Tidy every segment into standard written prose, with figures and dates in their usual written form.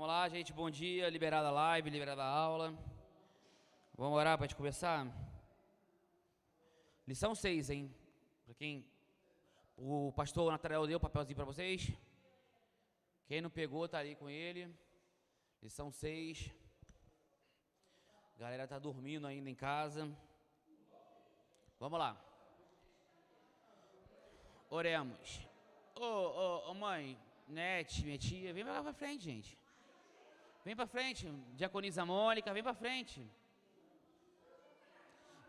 Vamos lá, gente, bom dia, liberada a live, liberada a aula. Vamos orar para a gente começar? Lição 6, hein? Para quem... O pastor Natanael deu o papelzinho para vocês. Quem não pegou, tá ali com ele. Lição 6. A galera tá dormindo ainda em casa. Vamos lá. Oremos. Ô mãe, Nete, minha tia, vem lá pra frente, gente. Vem pra frente, diaconisa Mônica, vem pra frente.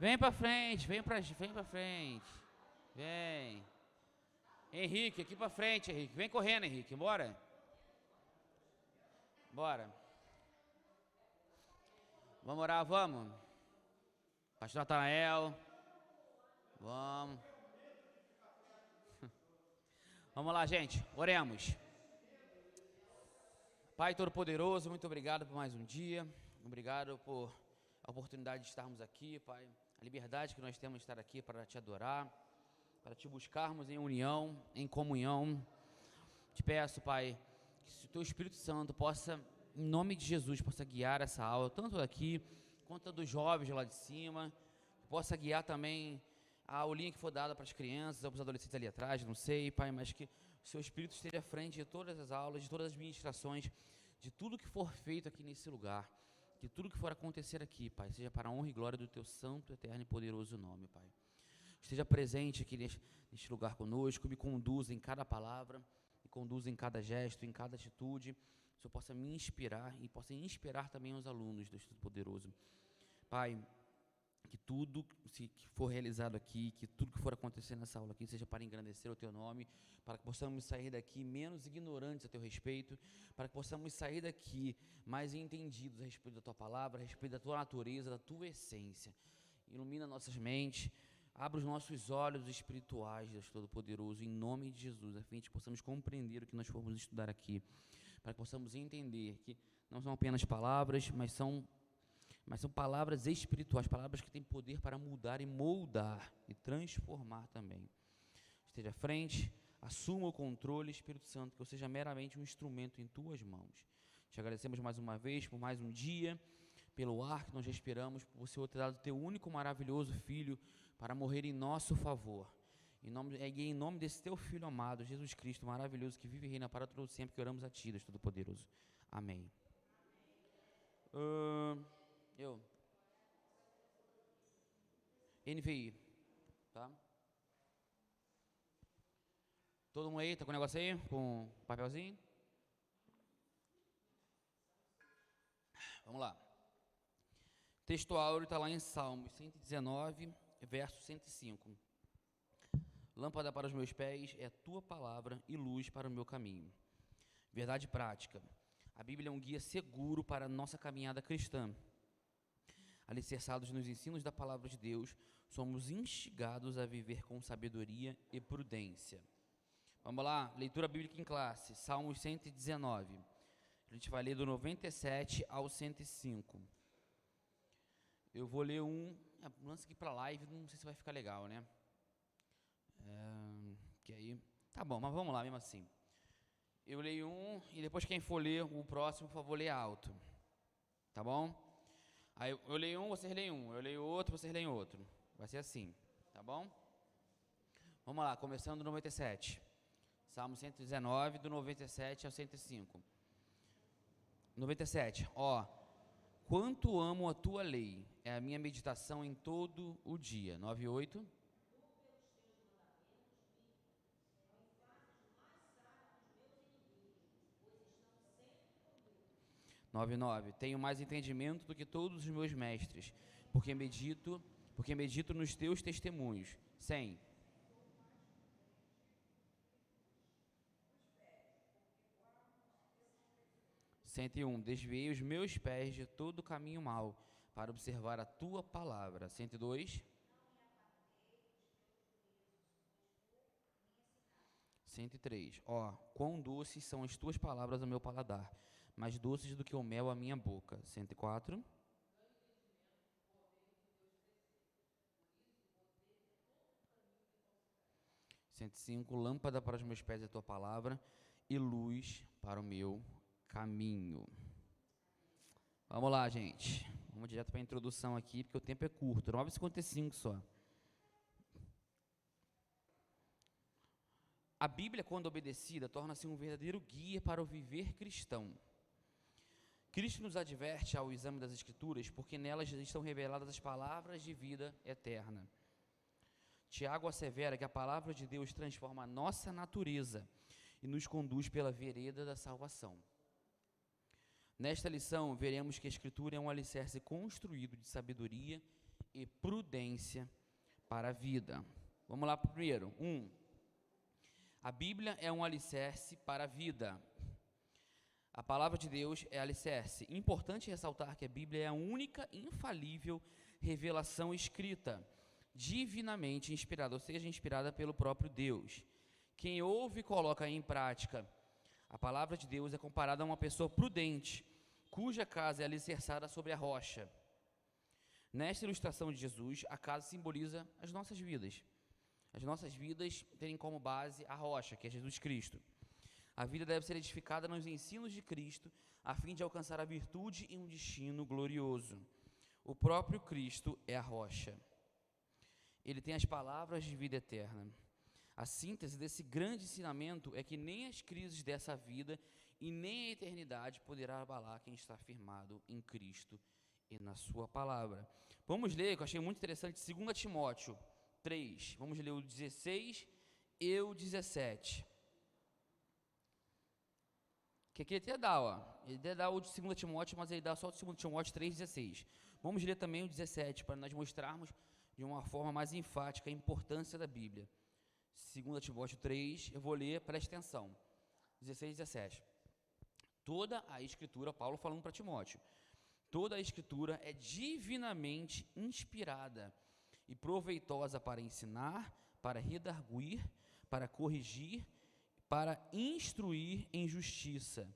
Vem pra frente, vem pra frente. Vem. Henrique, aqui pra frente, Henrique. Vem correndo, Henrique, bora. Bora. Vamos orar, vamos. Pastor Natanael. Vamos. Vamos lá, gente, oremos. Pai Todo-Poderoso, muito obrigado por mais um dia. Obrigado por a oportunidade de estarmos aqui, Pai. A liberdade que nós temos de estar aqui para te adorar, para te buscarmos em união, em comunhão. Te peço, Pai, que o Teu Espírito Santo possa, em nome de Jesus, possa guiar essa aula, tanto daqui quanto a dos jovens lá de cima, que possa guiar também a aulinha que for dada para as crianças ou para os adolescentes ali atrás, não sei, Pai, mas que o Seu Espírito esteja à frente de todas as aulas, de todas as ministrações, de tudo que for feito aqui nesse lugar, que tudo que for acontecer aqui, Pai, seja para a honra e glória do Teu santo, eterno e poderoso nome, Pai. Esteja presente aqui neste lugar conosco, me conduza em cada palavra, me conduza em cada gesto, em cada atitude, que o Senhor possa me inspirar e possa inspirar também os alunos do Instituto Poderoso. Pai, que tudo que for realizado aqui, que tudo que for acontecer nessa aula aqui, seja para engrandecer o Teu nome, para que possamos sair daqui menos ignorantes a Teu respeito, para que possamos sair daqui mais entendidos a respeito da Tua palavra, a respeito da Tua natureza, da Tua essência. Ilumina nossas mentes, abre os nossos olhos espirituais, Deus Todo-Poderoso, em nome de Jesus, a fim de que possamos compreender o que nós formos estudar aqui, para que possamos entender que não são apenas palavras, mas são palavras espirituais, palavras que têm poder para mudar e moldar e transformar também. Esteja à frente, assuma o controle, Espírito Santo, que eu seja meramente um instrumento em Tuas mãos. Te agradecemos mais uma vez por mais um dia, pelo ar que nós respiramos, por Senhor ter dado Teu único maravilhoso Filho para morrer em nosso favor. Em nome desse Teu Filho amado, Jesus Cristo, maravilhoso, que vive e reina para todo sempre, que oramos a Ti, Deus Todo-Poderoso. Amém. NVI, tá? Todo mundo aí, tá com o negócio aí? Com papelzinho? Vamos lá. Texto áureo está lá em Salmos 119, verso 105. Lâmpada para os meus pés é a Tua palavra e luz para o meu caminho. Verdade prática. A Bíblia é um guia seguro para a nossa caminhada cristã. Alicerçados nos ensinos da palavra de Deus, somos instigados a viver com sabedoria e prudência. Vamos lá, leitura bíblica em classe, Salmos 119. A gente vai ler do 97 ao 105. Eu vou ler lance aqui para live, não sei se vai ficar legal, né? Que aí, tá bom, mas vamos lá mesmo assim. Eu leio e depois quem for ler o próximo, por favor, lê alto. Tá bom? Aí eu leio vocês leem eu leio outro, vocês leem outro. Vai ser assim, tá bom? Vamos lá, começando do 97. Salmo 119, do 97 ao 105. 97, quanto amo a Tua lei, é a minha meditação em todo o dia. 98. 99. Tenho mais entendimento do que todos os meus mestres, porque medito nos Teus testemunhos. 100. 101. Desviei os meus pés de todo o caminho mau, para observar a Tua palavra. 102. 103. Quão doces são as Tuas palavras ao meu paladar, mais doces do que o mel à minha boca. 104. 105. Lâmpada para os meus pés é a Tua palavra e luz para o meu caminho. Vamos lá, gente. Vamos direto para a introdução aqui, porque o tempo é curto, 9h55 só. A Bíblia, quando obedecida, torna-se um verdadeiro guia para o viver cristão. Cristo nos adverte ao exame das Escrituras, porque nelas estão reveladas as palavras de vida eterna. Tiago assevera que a palavra de Deus transforma a nossa natureza e nos conduz pela vereda da salvação. Nesta lição, veremos que a Escritura é um alicerce construído de sabedoria e prudência para a vida. Vamos lá para o primeiro. 1. A Bíblia é um alicerce para a vida. A palavra de Deus é alicerce. Importante ressaltar que a Bíblia é a única infalível revelação escrita, divinamente inspirada, ou seja, inspirada pelo próprio Deus. Quem ouve e coloca em prática a palavra de Deus é comparado a uma pessoa prudente, cuja casa é alicerçada sobre a rocha. Nesta ilustração de Jesus, a casa simboliza as nossas vidas. As nossas vidas terem como base a rocha, que é Jesus Cristo. A vida deve ser edificada nos ensinos de Cristo, a fim de alcançar a virtude e um destino glorioso. O próprio Cristo é a rocha. Ele tem as palavras de vida eterna. A síntese desse grande ensinamento é que nem as crises dessa vida e nem a eternidade poderá abalar quem está firmado em Cristo e na sua palavra. Vamos ler, que eu achei muito interessante, 2 Timóteo 3. Vamos ler o 16 e o 17. Que aqui ele até dá, ele até dá o de 2 Timóteo, mas ele dá só o de 2 Timóteo 3,16. Vamos ler também o 17, para nós mostrarmos de uma forma mais enfática a importância da Bíblia. 2 Timóteo 3, eu vou ler, preste atenção, 16 e 17. Toda a Escritura, Paulo falando para Timóteo, toda a Escritura é divinamente inspirada e proveitosa para ensinar, para redarguir, para corrigir, para instruir em justiça,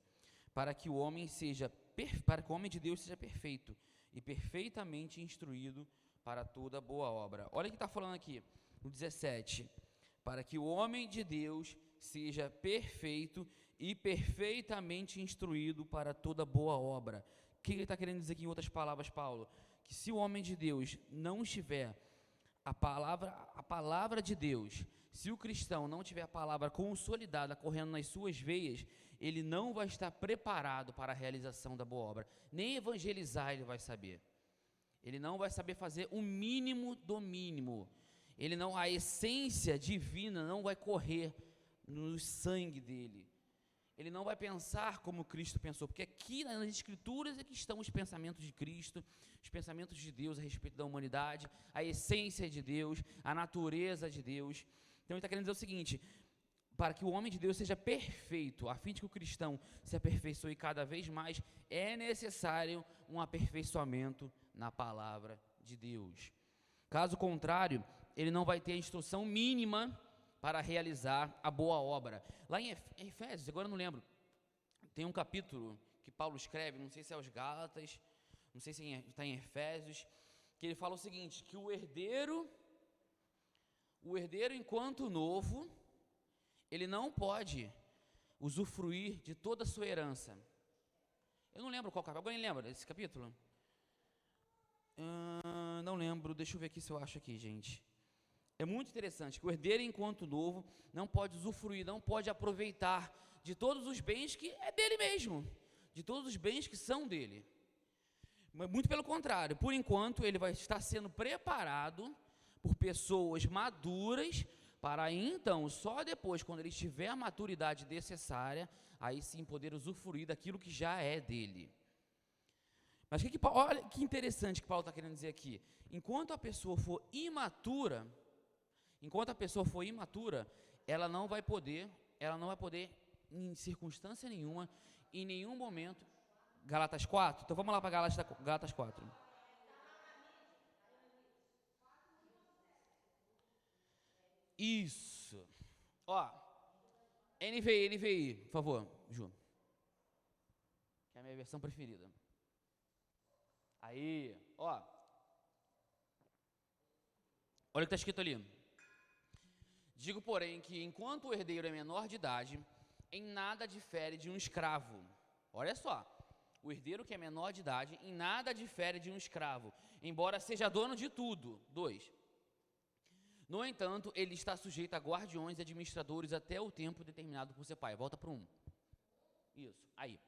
para que o homem de Deus seja perfeito e perfeitamente instruído para toda boa obra. Olha o que está falando aqui, no 17, para que o homem de Deus seja perfeito e perfeitamente instruído para toda boa obra. O que ele está querendo dizer aqui em outras palavras, Paulo? Que se o homem de Deus não estiver a palavra de Deus, se o cristão não tiver a palavra consolidada, correndo nas suas veias, ele não vai estar preparado para a realização da boa obra. Nem evangelizar ele vai saber. Ele não vai saber fazer o mínimo do mínimo. A essência divina não vai correr no sangue dele. Ele não vai pensar como Cristo pensou, porque aqui nas Escrituras é que estão os pensamentos de Cristo, os pensamentos de Deus a respeito da humanidade, a essência de Deus, a natureza de Deus. Então ele está querendo dizer o seguinte, para que o homem de Deus seja perfeito, a fim de que o cristão se aperfeiçoe cada vez mais, é necessário um aperfeiçoamento na palavra de Deus. Caso contrário, ele não vai ter a instrução mínima para realizar a boa obra. Lá em Efésios, agora eu não lembro, tem um capítulo que Paulo escreve, não sei se é aos Gálatas, não sei se está em Efésios, que ele fala o seguinte, que o herdeiro enquanto novo, ele não pode usufruir de toda a sua herança. Eu não lembro qual capítulo, alguém lembra desse capítulo? Não lembro, deixa eu ver aqui se eu acho aqui, gente. É muito interessante que o herdeiro enquanto novo não pode usufruir, não pode aproveitar de todos os bens que é dele mesmo, de todos os bens que são dele. Mas muito pelo contrário, por enquanto ele vai estar sendo preparado por pessoas maduras para aí, então, só depois, quando ele tiver a maturidade necessária, aí sim poder usufruir daquilo que já é dele. Mas olha que interessante que Paulo está querendo dizer aqui. Enquanto a pessoa for imatura, ela não vai poder, em circunstância nenhuma, em nenhum momento, Gálatas 4? Então vamos lá para Gálatas 4. Isso. Ó, NVI, por favor, Ju. Que é a minha versão preferida. Aí, ó. Olha o que está escrito ali. Digo, porém, que enquanto o herdeiro é menor de idade, em nada difere de um escravo. Olha só, o herdeiro que é menor de idade em nada difere de um escravo, embora seja dono de tudo. 2. No entanto, ele está sujeito a guardiões e administradores até o tempo determinado por seu pai. Volta para 1. Isso, aí.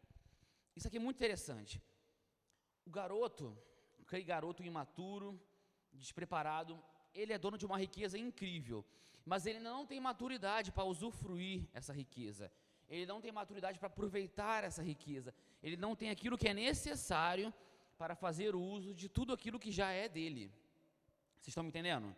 Isso aqui é muito interessante. O garoto, aquele garoto imaturo, despreparado, ele é dono de uma riqueza incrível, mas ele não tem maturidade para usufruir essa riqueza. Ele não tem maturidade para aproveitar essa riqueza. Ele não tem aquilo que é necessário para fazer uso de tudo aquilo que já é dele. Vocês estão me entendendo?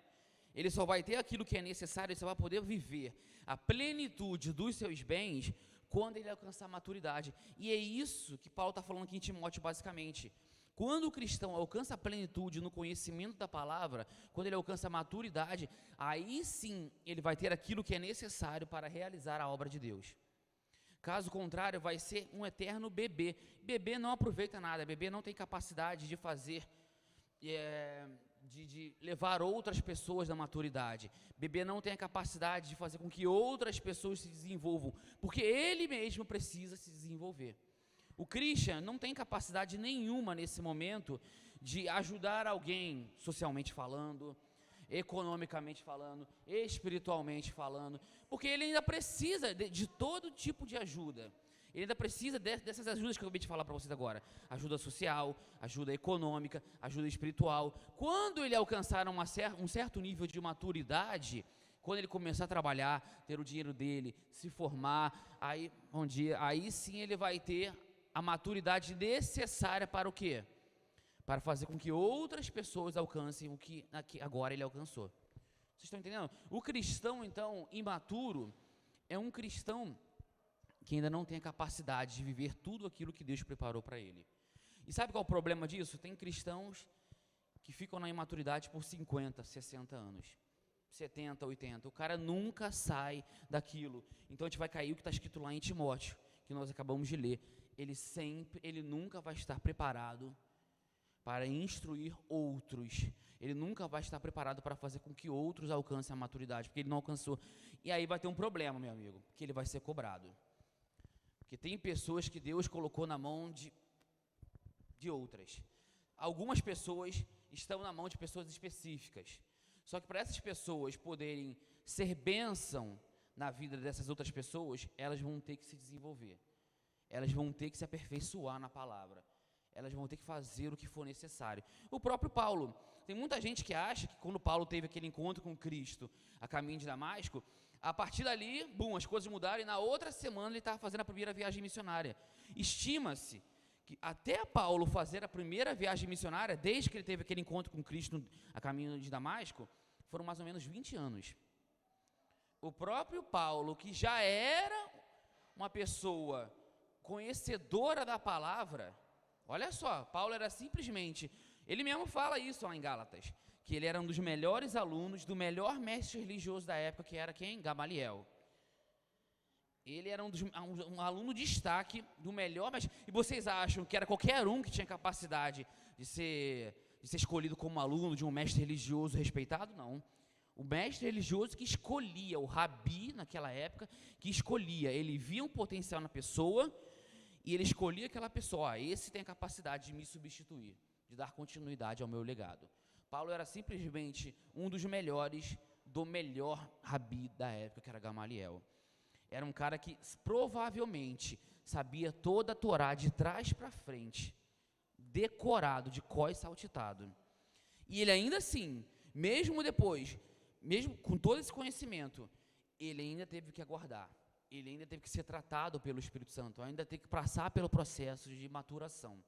Ele só vai ter aquilo que é necessário, ele só vai poder viver a plenitude dos seus bens quando ele alcançar a maturidade. E é isso que Paulo está falando aqui em Timóteo, basicamente. Quando o cristão alcança a plenitude no conhecimento da palavra, quando ele alcança a maturidade, aí sim ele vai ter aquilo que é necessário para realizar a obra de Deus. Caso contrário, vai ser um eterno bebê. Bebê não aproveita nada, bebê não tem capacidade de fazer, de levar outras pessoas da maturidade. Bebê não tem a capacidade de fazer com que outras pessoas se desenvolvam, porque ele mesmo precisa se desenvolver. O Christian não tem capacidade nenhuma nesse momento de ajudar alguém socialmente falando, economicamente falando, espiritualmente falando, porque ele ainda precisa de todo tipo de ajuda. Ele ainda precisa dessas ajudas que eu acabei de falar para vocês agora. Ajuda social, ajuda econômica, ajuda espiritual. Quando ele alcançar um certo nível de maturidade, quando ele começar a trabalhar, ter o dinheiro dele, se formar, aí sim ele vai ter a maturidade necessária para o quê? Para fazer com que outras pessoas alcancem o que agora ele alcançou. Vocês estão entendendo? O cristão, então, imaturo, é um cristão que ainda não tem a capacidade de viver tudo aquilo que Deus preparou para ele. E sabe qual é o problema disso? Tem cristãos que ficam na imaturidade por 50, 60 anos, 70, 80. O cara nunca sai daquilo. Então a gente vai cair o que está escrito lá em Timóteo, que nós acabamos de ler. Ele nunca vai estar preparado para instruir outros. Ele nunca vai estar preparado para fazer com que outros alcancem a maturidade, porque ele não alcançou. E aí vai ter um problema, meu amigo, que ele vai ser cobrado. Porque tem pessoas que Deus colocou na mão de outras. Algumas pessoas estão na mão de pessoas específicas. Só que para essas pessoas poderem ser bênção na vida dessas outras pessoas, elas vão ter que se desenvolver. Elas vão ter que se aperfeiçoar na palavra. Elas vão ter que fazer o que for necessário. O próprio Paulo, tem muita gente que acha que quando Paulo teve aquele encontro com Cristo a caminho de Damasco, a partir dali, as coisas mudaram e na outra semana ele estava fazendo a primeira viagem missionária. Estima-se que até Paulo fazer a primeira viagem missionária, desde que ele teve aquele encontro com Cristo a caminho de Damasco, foram mais ou menos 20 anos. O próprio Paulo, que já era uma pessoa conhecedora da palavra, olha só, Paulo era simplesmente, ele mesmo fala isso lá em Gálatas, que ele era um dos melhores alunos do melhor mestre religioso da época, que era quem? Gamaliel. Ele era um aluno de destaque do melhor mestre. E vocês acham que era qualquer um que tinha capacidade de ser escolhido como aluno de um mestre religioso respeitado? Não. O mestre religioso que escolhia, o rabi naquela época, que escolhia, ele via um potencial na pessoa e ele escolhia aquela pessoa, esse tem a capacidade de me substituir, de dar continuidade ao meu legado. Paulo era simplesmente um dos melhores, do melhor rabi da época, que era Gamaliel. Era um cara que provavelmente sabia toda a Torá de trás para frente, decorado, de có e saltitado. E ele ainda assim, mesmo depois, mesmo com todo esse conhecimento, ele ainda teve que aguardar. Ele ainda teve que ser tratado pelo Espírito Santo, ainda teve que passar pelo processo de maturação.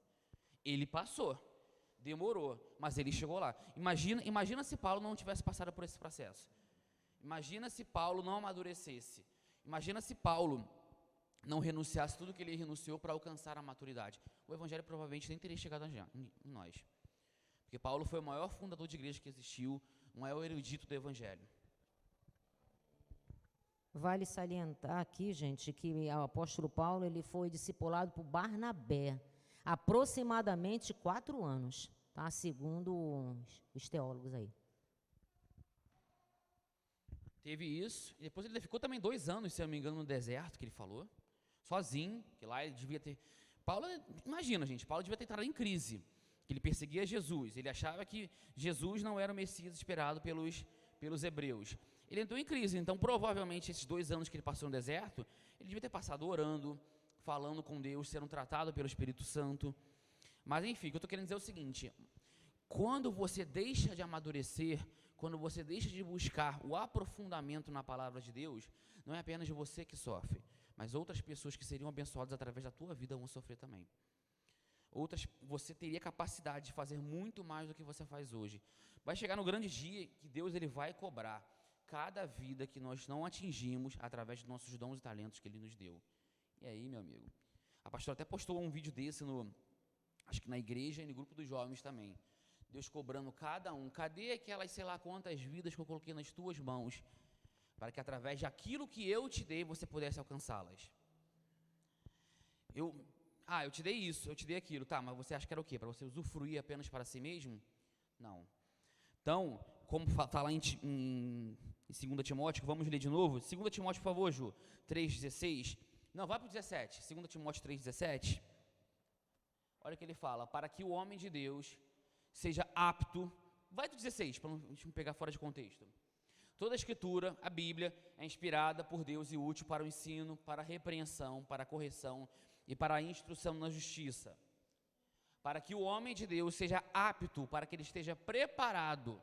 Ele passou, demorou, mas ele chegou lá. Imagina se Paulo não tivesse passado por esse processo. Imagina se Paulo não amadurecesse. Imagina se Paulo não renunciasse tudo que ele renunciou para alcançar a maturidade. O evangelho provavelmente nem teria chegado em nós. Porque Paulo foi o maior fundador de igreja que existiu, o maior erudito do evangelho. Vale salientar aqui, gente, que o apóstolo Paulo ele foi discipulado por Barnabé, aproximadamente 4 anos, tá? Segundo os teólogos aí. Teve isso, e depois ele ficou também 2 anos, se eu não me engano, no deserto, que ele falou, sozinho, que lá ele devia ter... Paulo, imagina, gente, Paulo devia ter entrado em crise, que ele perseguia Jesus, ele achava que Jesus não era o Messias esperado pelos hebreus. Ele entrou em crise, então provavelmente esses 2 anos que ele passou no deserto, ele devia ter passado orando, falando com Deus, sendo tratado pelo Espírito Santo. Mas enfim, o que eu estou querendo dizer é o seguinte: quando você deixa de amadurecer, quando você deixa de buscar o aprofundamento na palavra de Deus, não é apenas você que sofre, mas outras pessoas que seriam abençoadas através da tua vida vão sofrer também. Você teria capacidade de fazer muito mais do que você faz hoje. Vai chegar no grande dia que Deus ele vai cobrar cada vida que nós não atingimos através dos nossos dons e talentos que Ele nos deu. E aí, meu amigo, a pastora até postou um vídeo desse acho que na igreja e no grupo dos jovens também. Deus cobrando cada um. Cadê aquelas sei lá quantas vidas que eu coloquei nas tuas mãos, para que através daquilo que eu te dei, você pudesse alcançá-las? Eu te dei isso, eu te dei aquilo. Tá, mas você acha que era o quê? Para você usufruir apenas para si mesmo? Não. Então, como falar em 2 Timóteo, vamos ler de novo? 2 Timóteo, por favor, Ju, 3,16. Não, vai para o 17. 2 Timóteo 3,17. Olha o que ele fala: para que o homem de Deus seja apto. Vai do 16, para não pegar fora de contexto. Toda a escritura, a Bíblia, é inspirada por Deus e útil para o ensino, para a repreensão, para a correção e para a instrução na justiça. Para que o homem de Deus seja apto, para que ele esteja preparado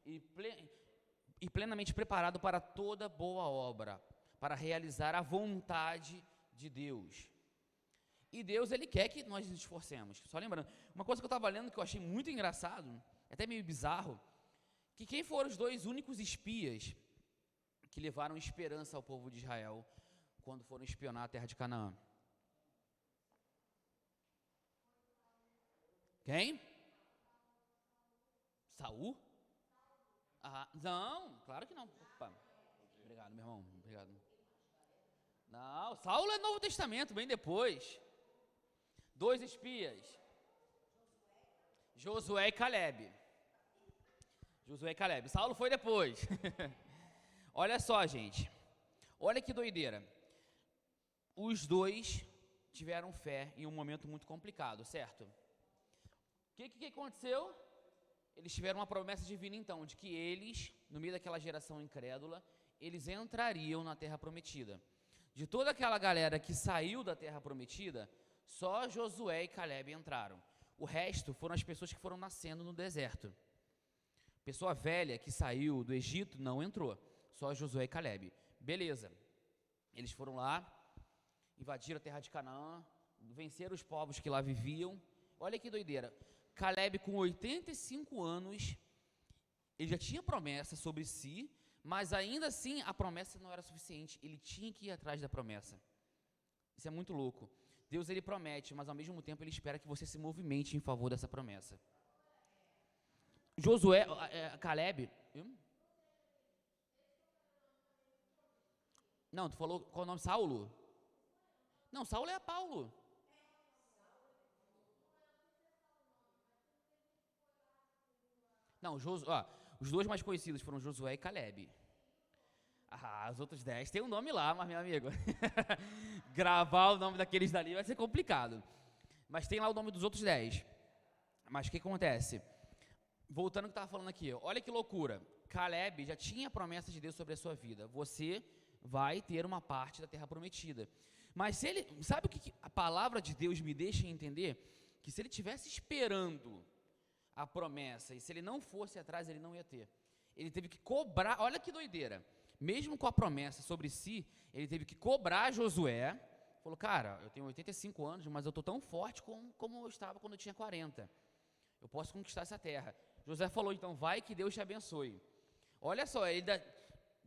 e plenamente preparado para toda boa obra, para realizar a vontade de Deus. E Deus, Ele quer que nós nos esforcemos. Só lembrando, uma coisa que eu estava lendo que eu achei muito engraçado, até meio bizarro, que quem foram os 2 únicos espias que levaram esperança ao povo de Israel quando foram espionar a terra de Canaã? Quem? Saul? Não, claro que não. Opa. Obrigado, meu irmão. Obrigado. Não, Saulo é Novo Testamento, bem depois. 2 espias. Josué e Caleb. Saulo foi depois. Olha só, gente. Olha que doideira. Os 2 tiveram fé em um momento muito complicado, certo? O que aconteceu? Eles tiveram uma promessa divina, então, de que eles, no meio daquela geração incrédula, eles entrariam na terra prometida. De toda aquela galera que saiu da terra prometida, só Josué e Caleb entraram. O resto foram as pessoas que foram nascendo no deserto. Pessoa velha que saiu do Egito não entrou, só Josué e Caleb. Beleza, eles foram lá, invadiram a terra de Canaã, venceram os povos que lá viviam. Olha que doideira. Caleb, com 85 anos, ele já tinha promessa sobre si, mas ainda assim a promessa não era suficiente, ele tinha que ir atrás da promessa. Isso é muito louco. Deus, ele promete, mas ao mesmo tempo ele espera que você se movimente em favor dessa promessa. Caleb... Não, tu falou qual é o nome? Saulo? Não, Saulo é Paulo. Não, os 2 mais conhecidos foram Josué e Caleb. Os outros 10 tem um nome lá, mas meu amigo, gravar o nome daqueles dali vai ser complicado. Mas tem lá o nome dos outros 10. Mas o que acontece? Voltando ao que eu estava falando aqui, olha que loucura. Caleb já tinha a promessa de Deus sobre a sua vida. Você vai ter uma parte da terra prometida. Mas se ele, sabe o que a palavra de Deus me deixa entender? Que se ele estivesse esperando a promessa, e se ele não fosse atrás, ele não ia ter. Ele teve que cobrar, olha que doideira, mesmo com a promessa sobre si, ele teve que cobrar Josué. Falou: cara, eu tenho 85 anos, mas eu estou tão forte como eu estava quando eu tinha 40, eu posso conquistar essa terra. Josué falou: então vai, que Deus te abençoe. Olha só, ele ainda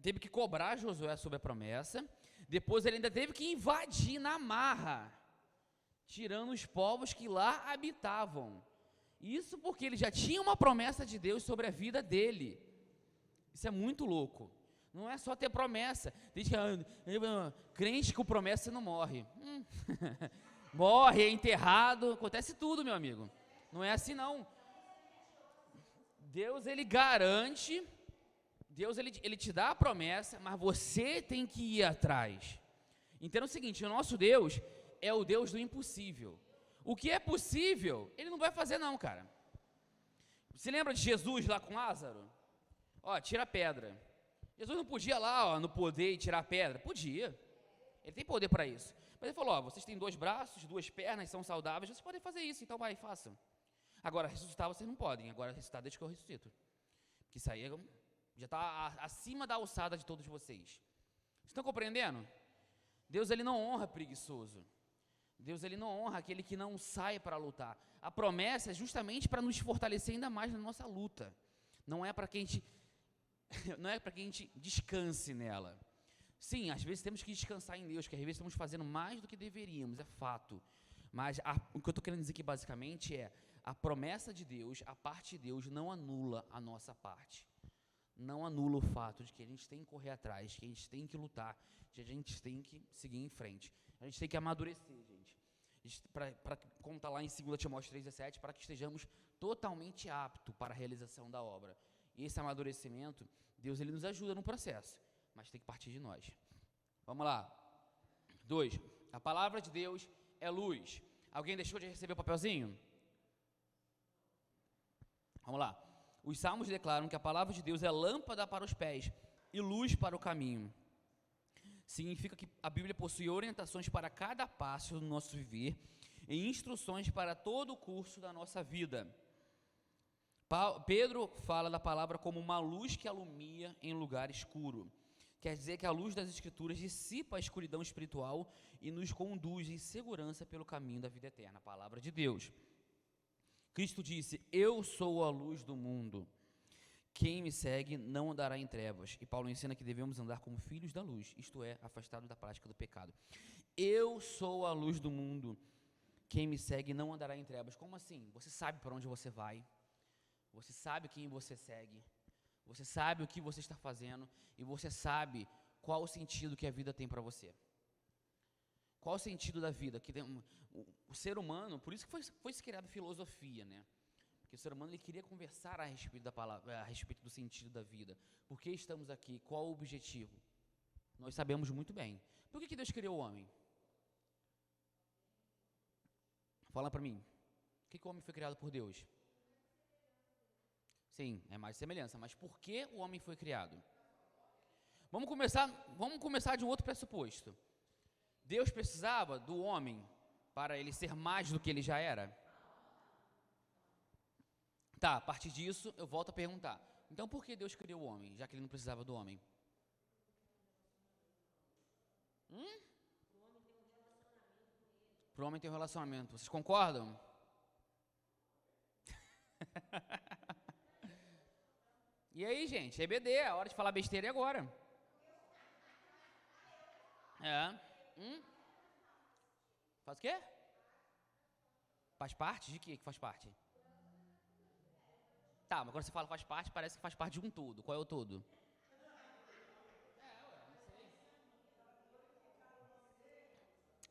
teve que cobrar Josué sobre a promessa, depois ele ainda teve que invadir na marra, tirando os povos que lá habitavam. Isso porque ele já tinha uma promessa de Deus sobre a vida dele. Isso é muito louco. Não é só ter promessa. Diz que crente com promessa não morre. Morre, é enterrado, acontece tudo, meu amigo. Não é assim não. Deus, ele garante, Deus, ele te dá a promessa, mas você tem que ir atrás. Então é o seguinte, o nosso Deus é o Deus do impossível. O que é possível, ele não vai fazer não, cara. Você lembra de Jesus lá com Lázaro? Ó, tira a pedra. Jesus não podia lá, ó, no poder e tirar a pedra? Podia. Ele tem poder para isso. Mas ele falou, ó, vocês têm 2 braços, 2 pernas, são saudáveis, vocês podem fazer isso, então vai, façam. Agora, ressuscitar vocês não podem. Agora, ressuscitar desde que eu ressuscito. Porque isso aí já está acima da alçada de todos vocês. Estão compreendendo? Deus, ele não honra preguiçoso. Deus, ele não honra aquele que não sai para lutar. A promessa é justamente para nos fortalecer ainda mais na nossa luta. Não é para que a gente descanse nela. Sim, às vezes temos que descansar em Deus, que às vezes estamos fazendo mais do que deveríamos, é fato. Mas o que eu estou querendo dizer aqui basicamente é, a promessa de Deus, a parte de Deus não anula a nossa parte. Não anula o fato de que a gente tem que correr atrás, que a gente tem que lutar, que a gente tem que seguir em frente. A gente tem que amadurecer, gente. Como está lá em 2 Timóteo 3,17, para que estejamos totalmente aptos para a realização da obra. E esse amadurecimento, Deus, ele nos ajuda no processo, mas tem que partir de nós. Vamos lá. 2. A palavra de Deus é luz. Alguém deixou de receber o papelzinho? Vamos lá. Os salmos declaram que a palavra de Deus é lâmpada para os pés e luz para o caminho. Significa que a Bíblia possui orientações para cada passo do nosso viver e instruções para todo o curso da nossa vida. Pedro fala da palavra como uma luz que alumia em lugar escuro. Quer dizer que a luz das Escrituras dissipa a escuridão espiritual e nos conduz em segurança pelo caminho da vida eterna, a palavra de Deus. Cristo disse, eu sou a luz do mundo, quem me segue não andará em trevas. E Paulo ensina que devemos andar como filhos da luz, isto é, afastados da prática do pecado. Eu sou a luz do mundo, quem me segue não andará em trevas. Como assim? Você sabe para onde você vai, você sabe quem você segue, você sabe o que você está fazendo e você sabe qual o sentido que a vida tem para você. Qual o sentido da vida? Que o ser humano, por isso que foi criada filosofia, né? Porque o ser humano ele queria conversar a respeito da palavra, a respeito do sentido da vida. Por que estamos aqui? Qual o objetivo? Nós sabemos muito bem. Por que Deus criou o homem? Fala para mim. Por que o homem foi criado por Deus? Sim, é mais semelhança. Mas por que o homem foi criado? Vamos começar de um outro pressuposto. Deus precisava do homem para ele ser mais do que ele já era? Tá, a partir disso eu volto a perguntar. Então por que Deus criou o homem, já que ele não precisava do homem? Para o homem ter um relacionamento. Vocês concordam? E aí, gente? EBD, é hora de falar besteira e agora. Faz o quê? Faz parte? De que faz parte? Tá, mas quando você fala faz parte, parece que faz parte de um todo. Qual é o todo?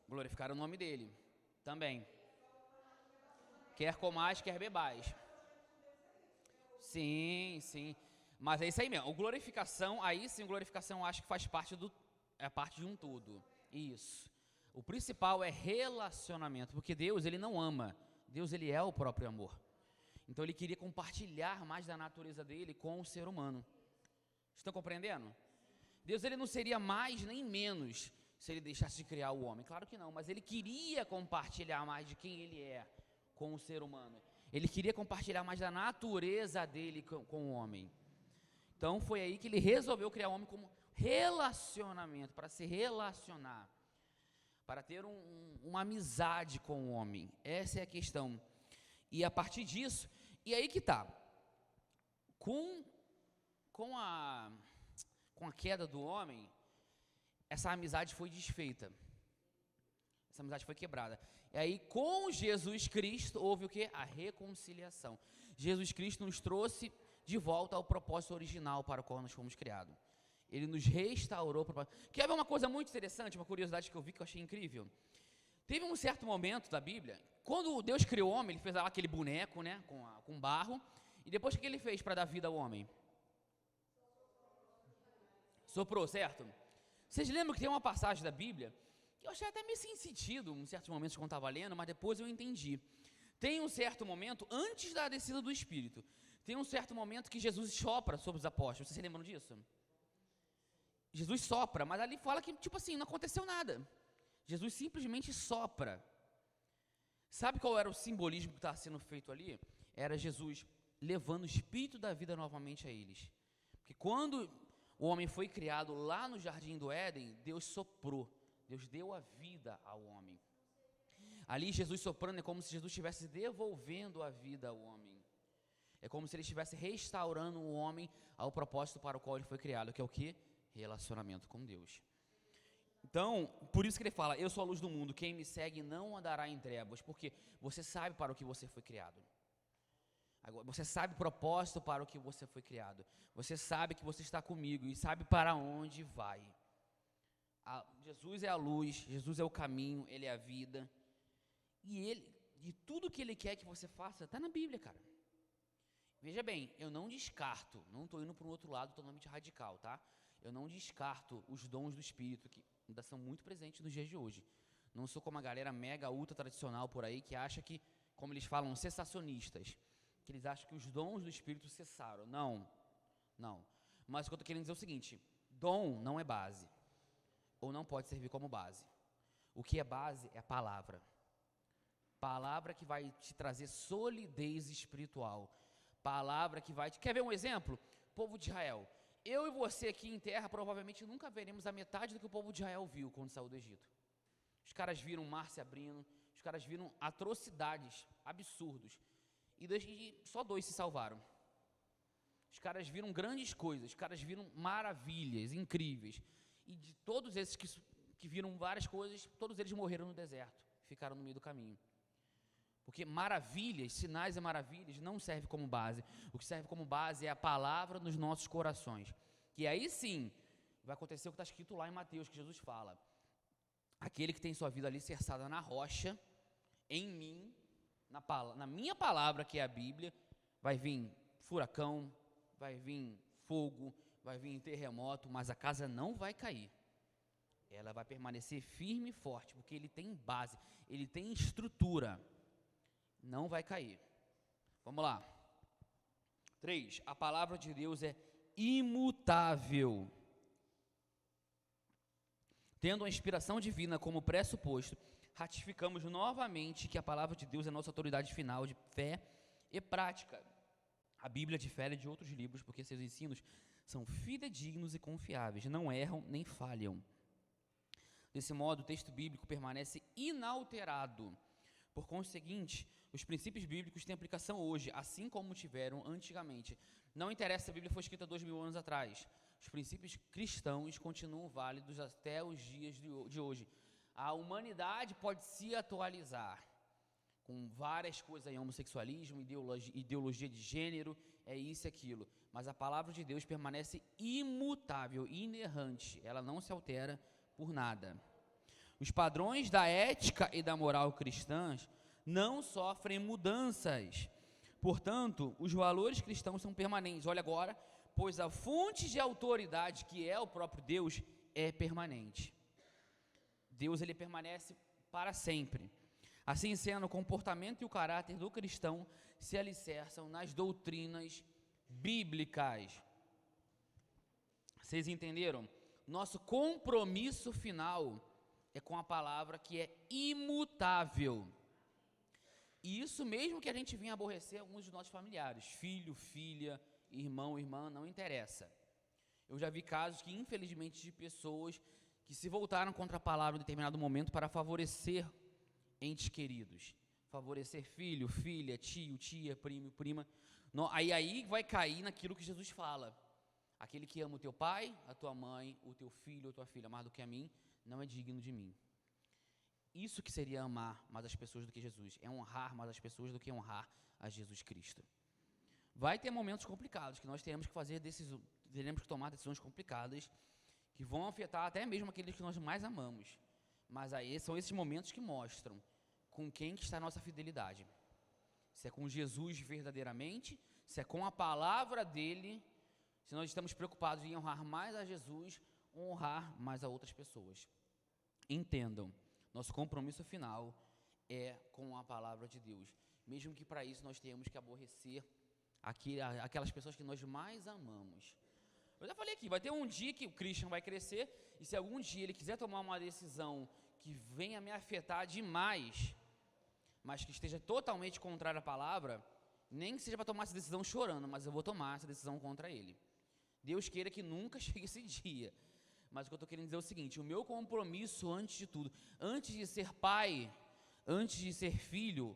Glorificar o nome dele. Também. Quer comais, quer bebais. Sim, sim. Mas é isso aí mesmo. Glorificação, aí sim, glorificação eu acho que faz parte é parte de um todo. Isso. O principal é relacionamento, porque Deus, ele não ama. Deus, ele é o próprio amor. Então, ele queria compartilhar mais da natureza dele com o ser humano. Estão compreendendo? Deus, ele não seria mais nem menos se ele deixasse de criar o homem. Claro que não, mas ele queria compartilhar mais de quem ele é com o ser humano. Ele queria compartilhar mais da natureza dele com o homem. Então, foi aí que ele resolveu criar o homem como relacionamento, para se relacionar, para ter uma amizade com o homem. Essa é a questão. E a partir disso, e aí que está, com a queda do homem, essa amizade foi desfeita, essa amizade foi quebrada. E aí com Jesus Cristo houve o quê? A reconciliação. Jesus Cristo nos trouxe de volta ao propósito original para o qual nós fomos criados. Ele nos restaurou. Quer ver uma coisa muito interessante, uma curiosidade que eu vi que eu achei incrível? Teve um certo momento da Bíblia, quando Deus criou o homem, ele fez lá aquele boneco, né, com barro, e depois o que ele fez para dar vida ao homem? Soprou, certo? Vocês lembram que tem uma passagem da Bíblia que eu achei até meio sem sentido, em certos momentos quando estava lendo, mas depois eu entendi. Tem um certo momento, antes da descida do Espírito, tem um certo momento que Jesus sopra sobre os apóstolos. Vocês se lembram disso? Jesus sopra, mas ali fala que, tipo assim, não aconteceu nada. Jesus simplesmente sopra. Sabe qual era o simbolismo que estava sendo feito ali? Era Jesus levando o Espírito da vida novamente a eles. Porque quando o homem foi criado lá no Jardim do Éden, Deus soprou, Deus deu a vida ao homem. Ali Jesus soprando é como se Jesus estivesse devolvendo a vida ao homem. É como se ele estivesse restaurando o homem ao propósito para o qual ele foi criado, que é o quê? Relacionamento com Deus. Então, por isso que ele fala, eu sou a luz do mundo, quem me segue não andará em trevas, porque você sabe para o que você foi criado. Agora, você sabe o propósito para o que você foi criado. Você sabe que você está comigo e sabe para onde vai. Jesus é a luz, Jesus é o caminho, Ele é a vida. E tudo que Ele quer que você faça, está na Bíblia, cara. Veja bem, eu não descarto, não estou indo para um outro lado totalmente radical, tá? Eu não descarto os dons do Espírito, que ainda são muito presentes nos dias de hoje. Não sou como a galera mega ultra tradicional por aí, que acha que, como eles falam, cessacionistas, que eles acham que os dons do Espírito cessaram. Não. Mas o que eu estou querendo dizer é o seguinte, dom não é base, ou não pode servir como base. O que é base é a palavra. Palavra que vai te trazer solidez espiritual. Palavra que vai te... Quer ver um exemplo? Povo de Israel. Eu e você aqui em terra provavelmente nunca veremos a metade do que o povo de Israel viu quando saiu do Egito. Os caras viram o mar se abrindo, os caras viram atrocidades, absurdos. E só 2 se salvaram. Os caras viram grandes coisas, os caras viram maravilhas incríveis. E de todos esses que viram várias coisas, todos eles morreram no deserto, ficaram no meio do caminho. Porque maravilhas, sinais e maravilhas não servem como base. O que serve como base é a palavra nos nossos corações. Que aí sim, vai acontecer o que está escrito lá em Mateus, que Jesus fala. Aquele que tem sua vida alicerçada na rocha, em mim, na minha palavra, que é a Bíblia, vai vir furacão, vai vir fogo, vai vir terremoto, mas a casa não vai cair. Ela vai permanecer firme e forte, porque ele tem base, ele tem estrutura. Não vai cair. Vamos lá. 3. A palavra de Deus é imutável. Tendo a inspiração divina como pressuposto, ratificamos novamente que a palavra de Deus é nossa autoridade final de fé e prática. A Bíblia difere de outros livros porque seus ensinos são fidedignos e confiáveis, não erram nem falham. Desse modo, o texto bíblico permanece inalterado. Por conseguinte, os princípios bíblicos têm aplicação hoje, assim como tiveram antigamente. Não interessa se a Bíblia foi escrita 2000 anos atrás. Os princípios cristãos continuam válidos até os dias de hoje. A humanidade pode se atualizar com várias coisas aí, homossexualismo, ideologia de gênero, é isso e aquilo. Mas a palavra de Deus permanece imutável, inerrante. Ela não se altera por nada. Os padrões da ética e da moral cristãs não sofrem mudanças. Portanto, os valores cristãos são permanentes. Olha agora, pois a fonte de autoridade, que é o próprio Deus, é permanente. Deus, ele permanece para sempre. Assim sendo, o comportamento e o caráter do cristão se alicerçam nas doutrinas bíblicas. Vocês entenderam? Nosso compromisso final é com a palavra que é imutável. E isso mesmo que a gente venha aborrecer alguns dos nossos familiares, filho, filha, irmão, irmã, não interessa. Eu já vi casos que, infelizmente, de pessoas que se voltaram contra a palavra em determinado momento para favorecer entes queridos, favorecer filho, filha, tio, tia, primo, prima. Aí vai cair naquilo que Jesus fala. Aquele que ama o teu pai, a tua mãe, o teu filho ou tua filha mais do que a mim, não é digno de mim. Isso que seria amar mais as pessoas do que Jesus, é honrar mais as pessoas do que honrar a Jesus Cristo. Vai ter momentos complicados que nós teremos que tomar decisões complicadas que vão afetar até mesmo aqueles que nós mais amamos. Mas aí são esses momentos que mostram com quem que está a nossa fidelidade. Se é com Jesus verdadeiramente, se é com a palavra dele, se nós estamos preocupados em honrar mais a Jesus ou honrar mais a outras pessoas. Entendam, nosso compromisso final é com a palavra de Deus, mesmo que para isso nós tenhamos que aborrecer aquelas pessoas que nós mais amamos. Eu já falei aqui, vai ter um dia que o Christian vai crescer, e se algum dia ele quiser tomar uma decisão que venha me afetar demais, mas que esteja totalmente contrária à palavra, nem que seja para tomar essa decisão chorando, mas eu vou tomar essa decisão contra ele. Deus queira que nunca chegue esse dia. Mas o que eu estou querendo dizer é o seguinte: o meu compromisso, antes de tudo, antes de ser pai, antes de ser filho,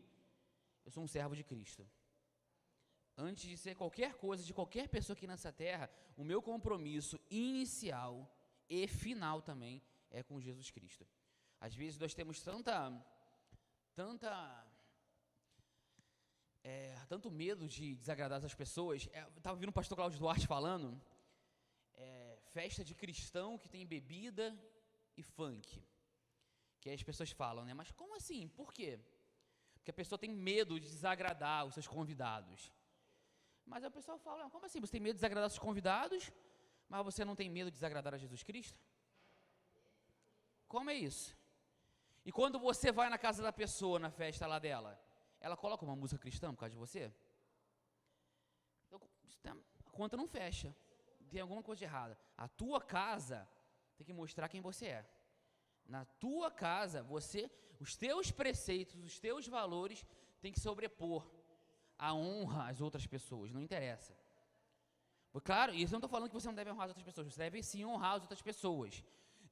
eu sou um servo de Cristo. Antes de ser qualquer coisa, de qualquer pessoa aqui nessa terra, o meu compromisso inicial e final também é com Jesus Cristo. Às vezes nós temos tanto medo de desagradar as pessoas. Eu estava ouvindo o pastor Cláudio Duarte falando, festa de cristão que tem bebida e funk, que as pessoas falam, né? Mas como assim? Por quê? Porque a pessoa tem medo de desagradar os seus convidados. Mas aí o pessoal fala, como assim? Você tem medo de desagradar os seus convidados, mas você não tem medo de desagradar a Jesus Cristo? Como é isso? E quando você vai na casa da pessoa, na festa lá dela, ela coloca uma música cristã por causa de você? Então, a conta não fecha. Tem alguma coisa de errada. A tua casa tem que mostrar quem você é. Na tua casa, os teus preceitos, os teus valores têm que sobrepor a honra às outras pessoas, não interessa. Claro, isso eu não estou falando que você não deve honrar as outras pessoas, você deve sim honrar as outras pessoas,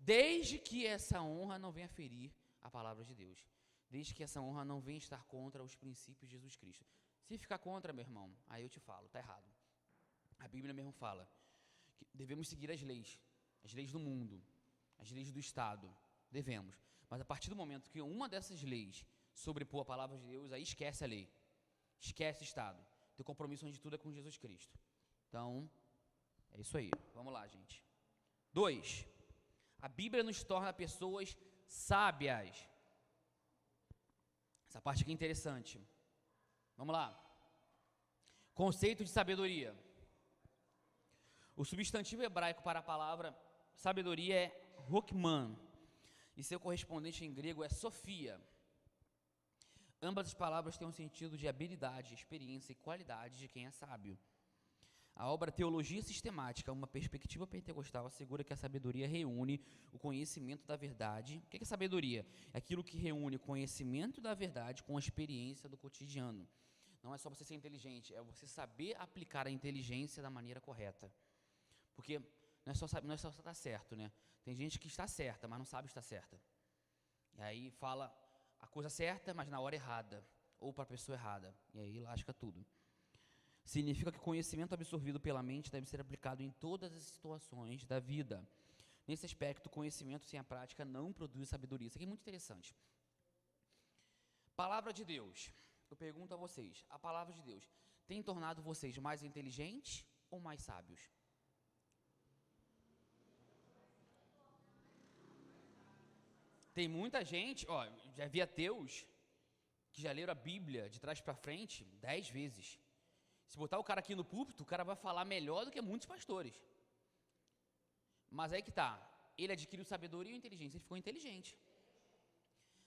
desde que essa honra não venha ferir a palavra de Deus, desde que essa honra não venha estar contra os princípios de Jesus Cristo. Se ficar contra, meu irmão, aí eu te falo, está errado. A Bíblia mesmo fala que devemos seguir as leis do mundo, as leis do Estado, devemos. Mas a partir do momento que uma dessas leis sobrepor a palavra de Deus, aí esquece a lei, esquece o Estado. Teu compromisso antes de tudo é com Jesus Cristo. Então, é isso aí. Vamos lá, gente. 2. A Bíblia nos torna pessoas sábias. Essa parte aqui é interessante. Vamos lá. Conceito de sabedoria. O substantivo hebraico para a palavra sabedoria é Hokman, e seu correspondente em grego é Sofia. Ambas as palavras têm um sentido de habilidade, experiência e qualidade de quem é sábio. A obra Teologia Sistemática, uma perspectiva pentecostal, assegura que a sabedoria reúne o conhecimento da verdade. O que é sabedoria? É aquilo que reúne o conhecimento da verdade com a experiência do cotidiano. Não é só você ser inteligente, é você saber aplicar a inteligência da maneira correta. Porque não é só estar certo, né? Tem gente que está certa, mas não sabe estar certa. E aí fala a coisa certa, mas na hora errada, ou para a pessoa errada. E aí lasca tudo. Significa que o conhecimento absorvido pela mente deve ser aplicado em todas as situações da vida. Nesse aspecto, o conhecimento sem a prática não produz sabedoria. Isso aqui é muito interessante. Palavra de Deus. Eu pergunto a vocês, a palavra de Deus tem tornado vocês mais inteligentes ou mais sábios? Tem muita gente, já vi ateus que já leram a Bíblia de trás para frente 10 vezes. Se botar o cara aqui no púlpito, o cara vai falar melhor do que muitos pastores. Mas aí que tá, ele adquiriu sabedoria e inteligência, ele ficou inteligente.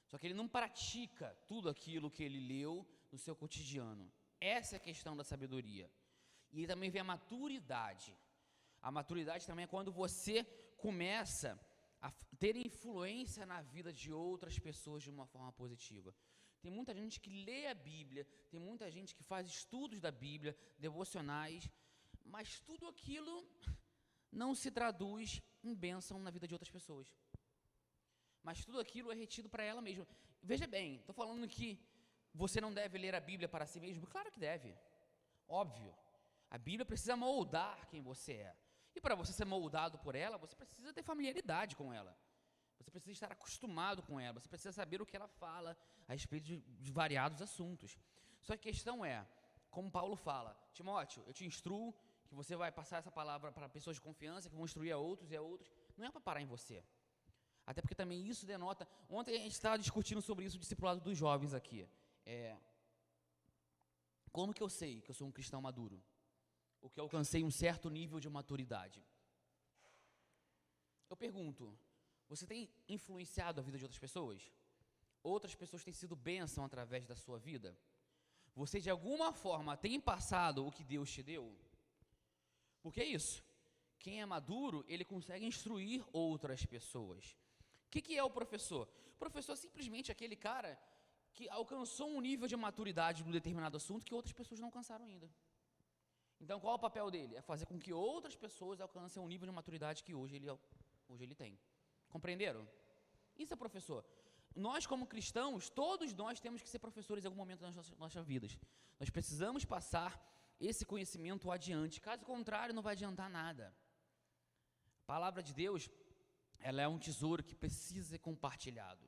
Só que ele não pratica tudo aquilo que ele leu no seu cotidiano. Essa é a questão da sabedoria. E também vem a maturidade. A maturidade também é quando você começa a ter influência na vida de outras pessoas de uma forma positiva. Tem muita gente que lê a Bíblia, tem muita gente que faz estudos da Bíblia, devocionais, mas tudo aquilo não se traduz em bênção na vida de outras pessoas. Mas tudo aquilo é retido para ela mesma. Veja bem, estou falando que você não deve ler a Bíblia para si mesmo? Claro que deve, óbvio. A Bíblia precisa moldar quem você é. E para você ser moldado por ela, você precisa ter familiaridade com ela. Você precisa estar acostumado com ela, você precisa saber o que ela fala a respeito de variados assuntos. Só que a questão é, como Paulo fala, Timóteo, eu te instruo que você vai passar essa palavra para pessoas de confiança, que vão instruir a outros e a outros. Não é para parar em você. Até porque também isso denota... Ontem a gente estava discutindo sobre isso, o discipulado dos jovens aqui. Como que eu sei que eu sou um cristão maduro? Ou que eu alcancei um certo nível de maturidade? Eu pergunto... Você tem influenciado a vida de outras pessoas? Outras pessoas têm sido bênção através da sua vida? Você de alguma forma tem passado o que Deus te deu? Porque é isso. Quem é maduro, ele consegue instruir outras pessoas. O que é o professor? O professor é simplesmente aquele cara que alcançou um nível de maturidade num determinado assunto que outras pessoas não alcançaram ainda. Então, qual é o papel dele? É fazer com que outras pessoas alcancem um nível de maturidade que hoje ele tem. Compreenderam? Isso é professor. Nós, como cristãos, todos nós temos que ser professores em algum momento das nossas vidas. Nós precisamos passar esse conhecimento adiante. Caso contrário, não vai adiantar nada. A palavra de Deus, ela é um tesouro que precisa ser compartilhado.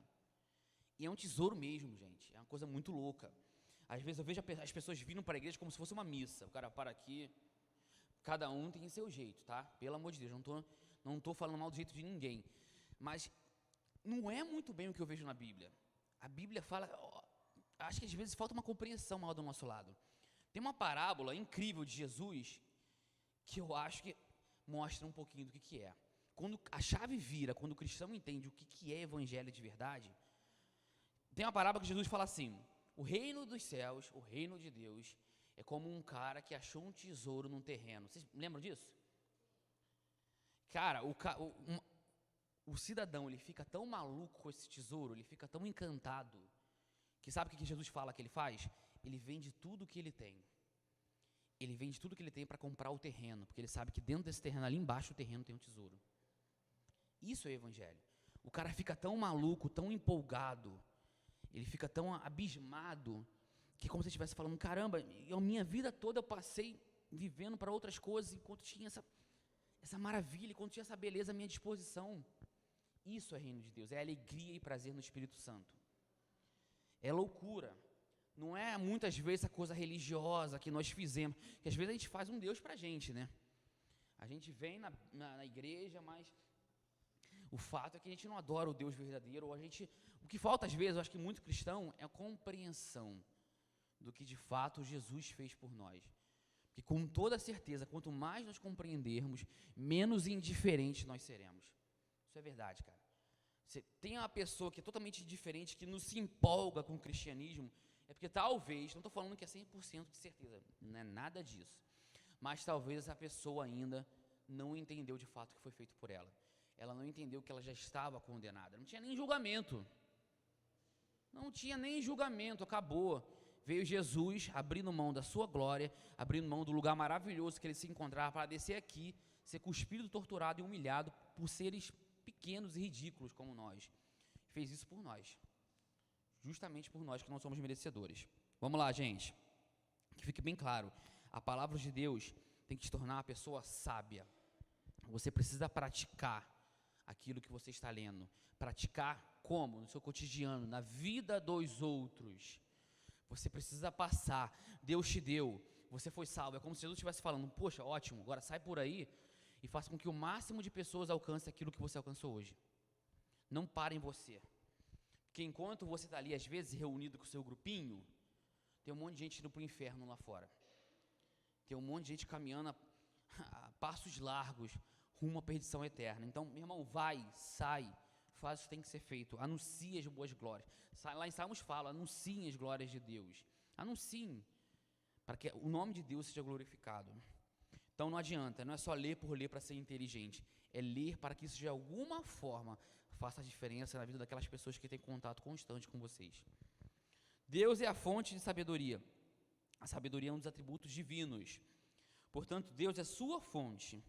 E é um tesouro mesmo, gente. É uma coisa muito louca. Às vezes eu vejo as pessoas vindo para a igreja como se fosse uma missa. O cara para aqui. Cada um tem seu jeito, tá? Pelo amor de Deus, não tô falando mal do jeito de ninguém. Mas não é muito bem o que eu vejo na Bíblia. A Bíblia fala... acho que às vezes falta uma compreensão maior do nosso lado. Tem uma parábola incrível de Jesus que eu acho que mostra um pouquinho do que é. Quando a chave vira, quando o cristão entende o que é evangelho de verdade, tem uma parábola que Jesus fala assim: o reino dos céus, o reino de Deus, é como um cara que achou um tesouro num terreno. Vocês lembram disso? Cara, o cidadão, ele fica tão maluco com esse tesouro, ele fica tão encantado, que sabe o que Jesus fala que ele faz? Ele vende tudo o que ele tem. Ele vende tudo o que ele tem para comprar o terreno, porque ele sabe que dentro desse terreno, ali embaixo, o terreno tem um tesouro. Isso é o evangelho. O cara fica tão maluco, tão empolgado, ele fica tão abismado, que como se estivesse falando, caramba, a minha vida toda eu passei vivendo para outras coisas, enquanto tinha essa maravilha, enquanto tinha essa beleza à minha disposição. Isso é reino de Deus, é alegria e prazer no Espírito Santo. É loucura. Não é muitas vezes a coisa religiosa que nós fizemos, que às vezes a gente faz um Deus para a gente, né? A gente vem na igreja, mas o fato é que a gente não adora o Deus verdadeiro, o que falta às vezes, eu acho que muito cristão, é a compreensão do que de fato Jesus fez por nós. Porque com toda certeza, quanto mais nós compreendermos, menos indiferentes nós seremos. Isso é verdade, cara. Você tem uma pessoa que é totalmente diferente, que não se empolga com o cristianismo, é porque talvez, não estou falando que é 100% de certeza, não é nada disso, mas talvez essa pessoa ainda não entendeu de fato o que foi feito por ela. Ela não entendeu que ela já estava condenada, não tinha nem julgamento. Não tinha nem julgamento, acabou. Veio Jesus abrindo mão da sua glória, abrindo mão do lugar maravilhoso que ele se encontrava para descer aqui, ser cuspido, torturado e humilhado por seres pequenos e ridículos como nós. Fez isso por nós. Justamente por nós que não somos merecedores. Vamos lá, gente. Que fique bem claro. A palavra de Deus tem que te tornar uma pessoa sábia. Você precisa praticar aquilo que você está lendo. Praticar como? No seu cotidiano, na vida dos outros. Você precisa passar. Deus te deu. Você foi salvo. É como se Jesus estivesse falando, poxa, ótimo, agora sai por aí e faça com que o máximo de pessoas alcance aquilo que você alcançou hoje. Não pare em você. Porque enquanto você está ali, às vezes, reunido com o seu grupinho, tem um monte de gente indo para o inferno lá fora. Tem um monte de gente caminhando a passos largos, rumo à perdição eterna. Então, meu irmão, vai, sai, faz o que tem que ser feito, anuncie as boas glórias. Lá em Salmos fala, anunciem as glórias de Deus. Anunciem, para que o nome de Deus seja glorificado. Então não adianta, não é só ler por ler para ser inteligente, é ler para que isso de alguma forma faça a diferença na vida daquelas pessoas que têm contato constante com vocês. Deus é a fonte de sabedoria. A sabedoria é um dos atributos divinos. Portanto, Deus é sua fonte.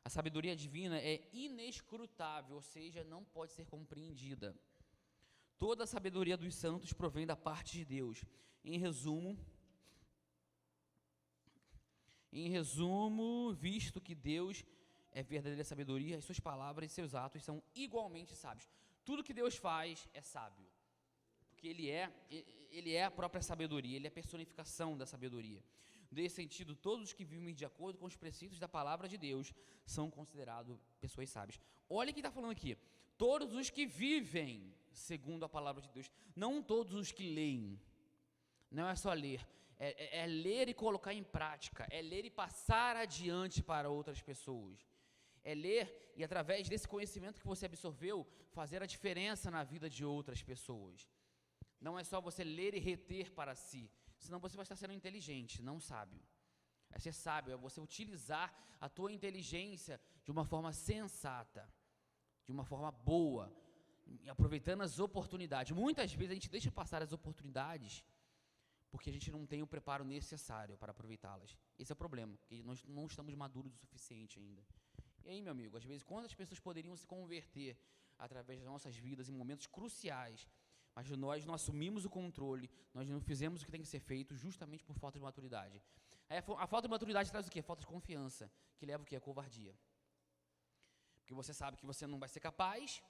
A sabedoria divina é inescrutável, ou seja, não pode ser compreendida. Toda a sabedoria dos santos provém da parte de Deus. Em resumo, visto que Deus é verdadeira sabedoria, as suas palavras e seus atos são igualmente sábios. Tudo que Deus faz é sábio, porque Ele é a própria sabedoria, Ele é a personificação da sabedoria. Nesse sentido, todos os que vivem de acordo com os preceitos da palavra de Deus são considerados pessoas sábias. Olha o que está falando aqui, todos os que vivem segundo a palavra de Deus, não todos os que leem, não é só ler, é ler e colocar em prática, é ler e passar adiante para outras pessoas, é ler e, através desse conhecimento que você absorveu, fazer a diferença na vida de outras pessoas. Não é só você ler e reter para si, senão você vai estar sendo inteligente, não sábio. É ser sábio, é você utilizar a tua inteligência de uma forma sensata, de uma forma boa, aproveitando as oportunidades. Muitas vezes a gente deixa passar as oportunidades porque a gente não tem o preparo necessário para aproveitá-las. Esse é o problema, porque nós não estamos maduros o suficiente ainda. E aí, meu amigo, às vezes, quantas pessoas poderiam se converter através das nossas vidas em momentos cruciais, mas nós não assumimos o controle, nós não fizemos o que tem que ser feito justamente por falta de maturidade. Aí a falta de maturidade traz o quê? Falta de confiança, que leva o quê? A covardia. Porque você sabe que você não vai ser capaz.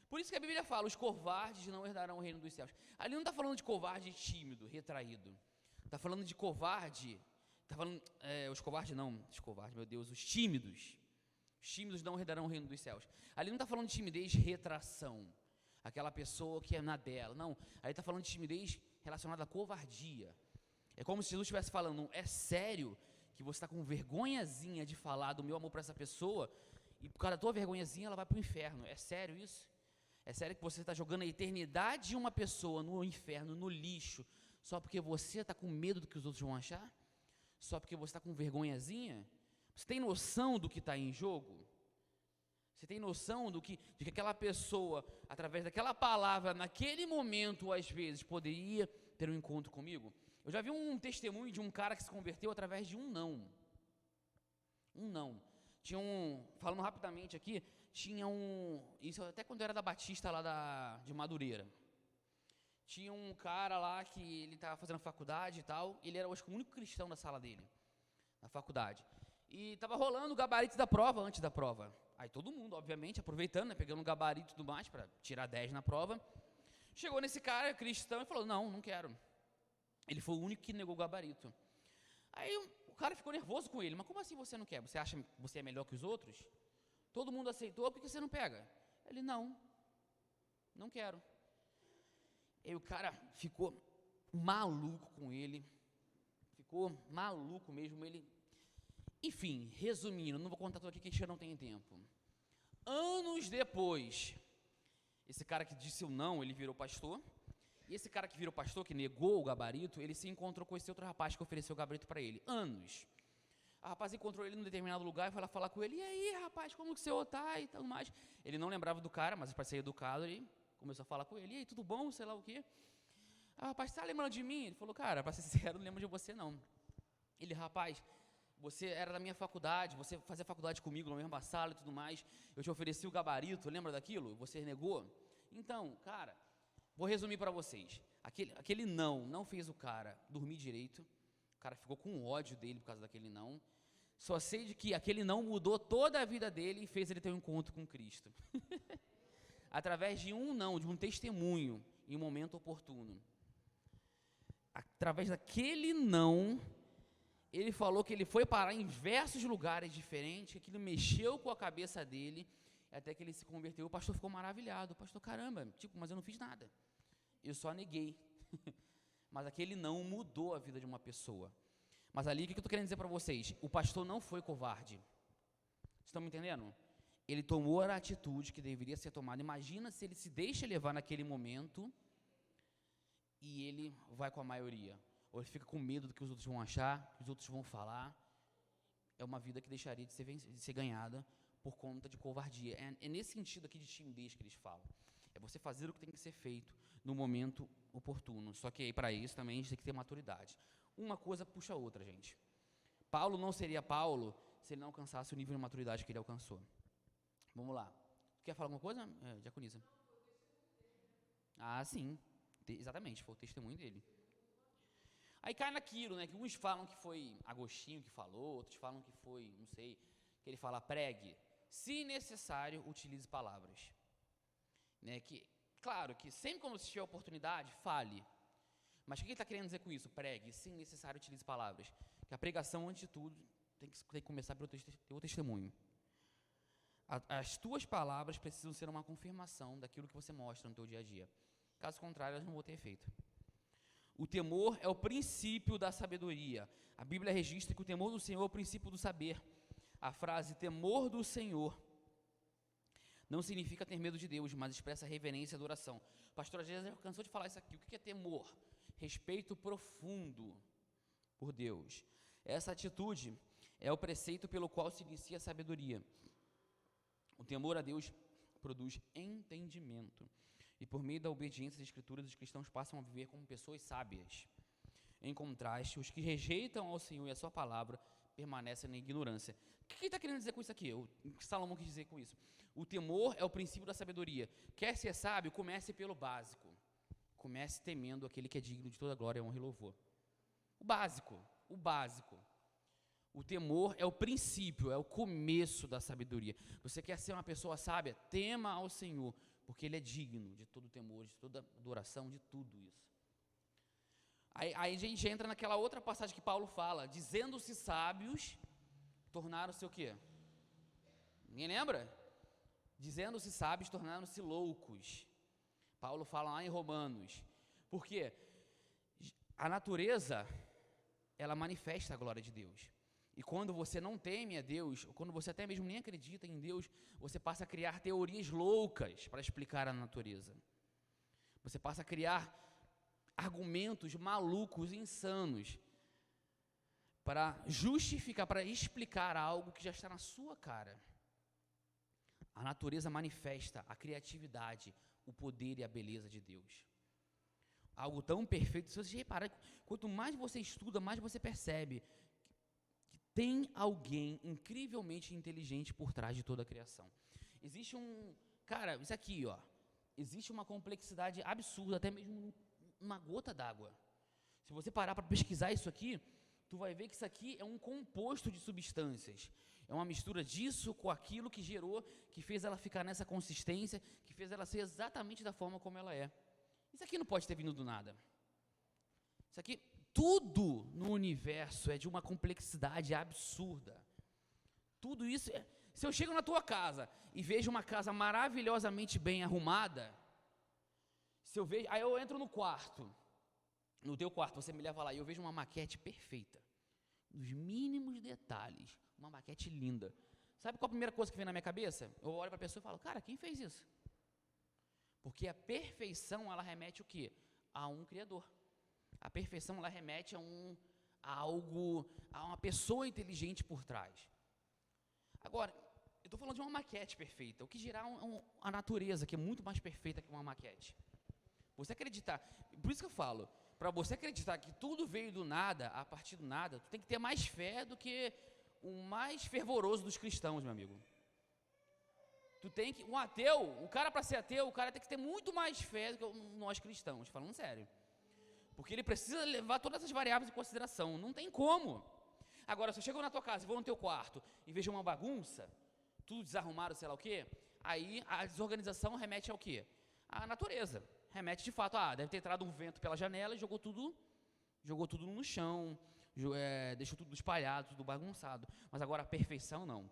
Por isso que a Bíblia fala, os covardes não herdarão o reino dos céus. Ali não está falando de covarde tímido, retraído. Está falando de covarde, está falando, meu Deus, os tímidos. Os tímidos não herdarão o reino dos céus. Ali não está falando de timidez, retração. Aquela pessoa que é na dela. Não, ali está falando de timidez relacionada à covardia. É como se Jesus estivesse falando, é sério que você está com vergonhazinha de falar do meu amor para essa pessoa, e por causa da tua vergonhazinha ela vai para o inferno. É sério isso? É sério que você está jogando a eternidade de uma pessoa no inferno, no lixo, só porque você está com medo do que os outros vão achar? Só porque você está com vergonhazinha? Você tem noção do que está em jogo? Você tem noção de que aquela pessoa, através daquela palavra, naquele momento, às vezes, poderia ter um encontro comigo? Eu já vi um testemunho de um cara que se converteu através de um não. Um não. Falando rapidamente aqui, isso até quando eu era da Batista lá de Madureira. Tinha um cara lá que ele estava fazendo faculdade e tal, ele era, acho que, o único cristão da sala dele, na faculdade. E estava rolando o gabarito da prova, antes da prova. Aí todo mundo, obviamente, aproveitando, né, pegando o gabarito e tudo mais, para tirar 10 na prova. Chegou nesse cara cristão e falou, não quero. Ele foi o único que negou o gabarito. Aí o cara ficou nervoso com ele, mas como assim você não quer? Você acha que você é melhor que os outros? Todo mundo aceitou, por que você não pega? Ele, não quero. Aí o cara ficou maluco com ele, ficou maluco mesmo, Enfim, resumindo, não vou contar tudo aqui que já não tem tempo. Anos depois, esse cara que disse o não, ele virou pastor, e esse cara que virou pastor, que negou o gabarito, ele se encontrou com esse outro rapaz que ofereceu o gabarito para ele, anos. A rapaz encontrou ele num determinado lugar e foi lá falar com ele, e aí, rapaz, como que o senhor tá e tudo mais. Ele não lembrava do cara, mas para ser educado, ele começou a falar com ele, e aí, tudo bom, sei lá o quê. Ah, rapaz, você tá lembrando de mim? Ele falou, cara, para ser sincero, não lembro de você não. Ele, rapaz, você era da minha faculdade, você fazia faculdade comigo na mesma sala e tudo mais, eu te ofereci o gabarito, lembra daquilo? Você negou? Então, cara, vou resumir para vocês. Aquele não fez o cara dormir direito, o cara ficou com ódio dele por causa daquele não. Só sei de que aquele não mudou toda a vida dele e fez ele ter um encontro com Cristo. Através de um não, de um testemunho, em um momento oportuno. Através daquele não, ele falou que ele foi parar em diversos lugares diferentes, que aquilo mexeu com a cabeça dele, até que ele se converteu. O pastor ficou maravilhado. O pastor, caramba, mas eu não fiz nada. Eu só neguei. Mas aquele não mudou a vida de uma pessoa. Mas ali, o que eu estou querendo dizer para vocês? O pastor não foi covarde. Vocês estão me entendendo? Ele tomou a atitude que deveria ser tomada. Imagina se ele se deixa levar naquele momento e ele vai com a maioria. Ou ele fica com medo do que os outros vão achar, que os outros vão falar. É uma vida que deixaria de ser ganhada por conta de covardia. É nesse sentido aqui de timidez que eles falam. É você fazer o que tem que ser feito no momento oportuno. Só que aí, para isso, também a gente tem que ter maturidade. Uma coisa puxa a outra, gente. Paulo não seria Paulo se ele não alcançasse o nível de maturidade que ele alcançou. Vamos lá. Quer falar alguma coisa, diaconisa? Ah, sim. Exatamente, foi o testemunho dele. Aí cai naquilo, né, que uns falam que foi Agostinho que falou, outros falam que foi, não sei, que ele fala, pregue. Se necessário, utilize palavras. Né, claro que sempre quando você tiver oportunidade, fale. Mas o que ele está querendo dizer com isso? Pregue, se necessário, utilize palavras. Que a pregação, antes de tudo, tem que começar pelo teu testemunho. As tuas palavras precisam ser uma confirmação daquilo que você mostra no teu dia a dia. Caso contrário, elas não vão ter efeito. O temor é o princípio da sabedoria. A Bíblia registra que o temor do Senhor é o princípio do saber. A frase temor do Senhor não significa ter medo de Deus, mas expressa reverência e adoração. O pastor às vezes já cansou de falar isso aqui. O que é temor? Respeito profundo por Deus. Essa atitude é o preceito pelo qual se inicia a sabedoria. O temor a Deus produz entendimento. E por meio da obediência às Escrituras, os cristãos passam a viver como pessoas sábias. Em contraste, os que rejeitam ao Senhor e a sua palavra permanecem na ignorância. O que ele está querendo dizer com isso aqui? O que Salomão quis dizer com isso? O temor é o princípio da sabedoria. Quer ser sábio? Comece pelo básico. Comece temendo aquele que é digno de toda glória, honra e louvor. O básico, o básico. O temor é o princípio, é o começo da sabedoria. Você quer ser uma pessoa sábia? Tema ao Senhor, porque Ele é digno de todo temor, de toda adoração, de tudo isso. Aí a gente entra naquela outra passagem que Paulo fala, dizendo-se sábios, tornaram-se o quê? Ninguém lembra? Dizendo-se sábios, tornaram-se loucos. Paulo fala lá em Romanos. Por quê? A natureza, ela manifesta a glória de Deus. E quando você não teme a Deus, ou quando você até mesmo nem acredita em Deus, você passa a criar teorias loucas para explicar a natureza. Você passa a criar argumentos malucos, insanos, para justificar, para explicar algo que já está na sua cara. A natureza manifesta a criatividade, o poder e a beleza de Deus. Algo tão perfeito. Se você reparar, quanto mais você estuda, mais você percebe que tem alguém incrivelmente inteligente por trás de toda a criação. Existe cara, isso aqui, ó, existe uma complexidade absurda, até mesmo uma gota d'água. Se você parar para pesquisar isso aqui, tu vai ver que isso aqui é um composto de substâncias. É uma mistura disso com aquilo que gerou, que fez ela ficar nessa consistência, que fez ela ser exatamente da forma como ela é. Isso aqui não pode ter vindo do nada. Isso aqui, tudo no universo é de uma complexidade absurda. Tudo isso, se eu chego na tua casa e vejo uma casa maravilhosamente bem arrumada, aí eu entro no quarto, no teu quarto, você me leva lá e eu vejo uma maquete perfeita, nos mínimos detalhes, uma maquete linda. Sabe qual a primeira coisa que vem na minha cabeça? Eu olho para a pessoa e falo, cara, quem fez isso? Porque a perfeição, ela remete o quê? A um Criador. A perfeição, ela remete a uma pessoa inteligente por trás. Agora, eu estou falando de uma maquete perfeita, o que gerar a natureza, que é muito mais perfeita que uma maquete. Você acreditar, por isso que eu falo, para você acreditar que tudo veio do nada, a partir do nada, tu tem que ter mais fé do que o mais fervoroso dos cristãos, meu amigo. Um ateu, o cara para ser ateu, o cara tem que ter muito mais fé do que nós cristãos, falando sério. Porque ele precisa levar todas essas variáveis em consideração, não tem como. Agora, se eu chego na tua casa e vou no teu quarto e vejo uma bagunça, tudo desarrumado, sei lá o quê, aí a desorganização remete ao quê? À natureza. Remete de fato, deve ter entrado um vento pela janela e jogou tudo no chão, deixou tudo espalhado, tudo bagunçado. Mas agora a perfeição não.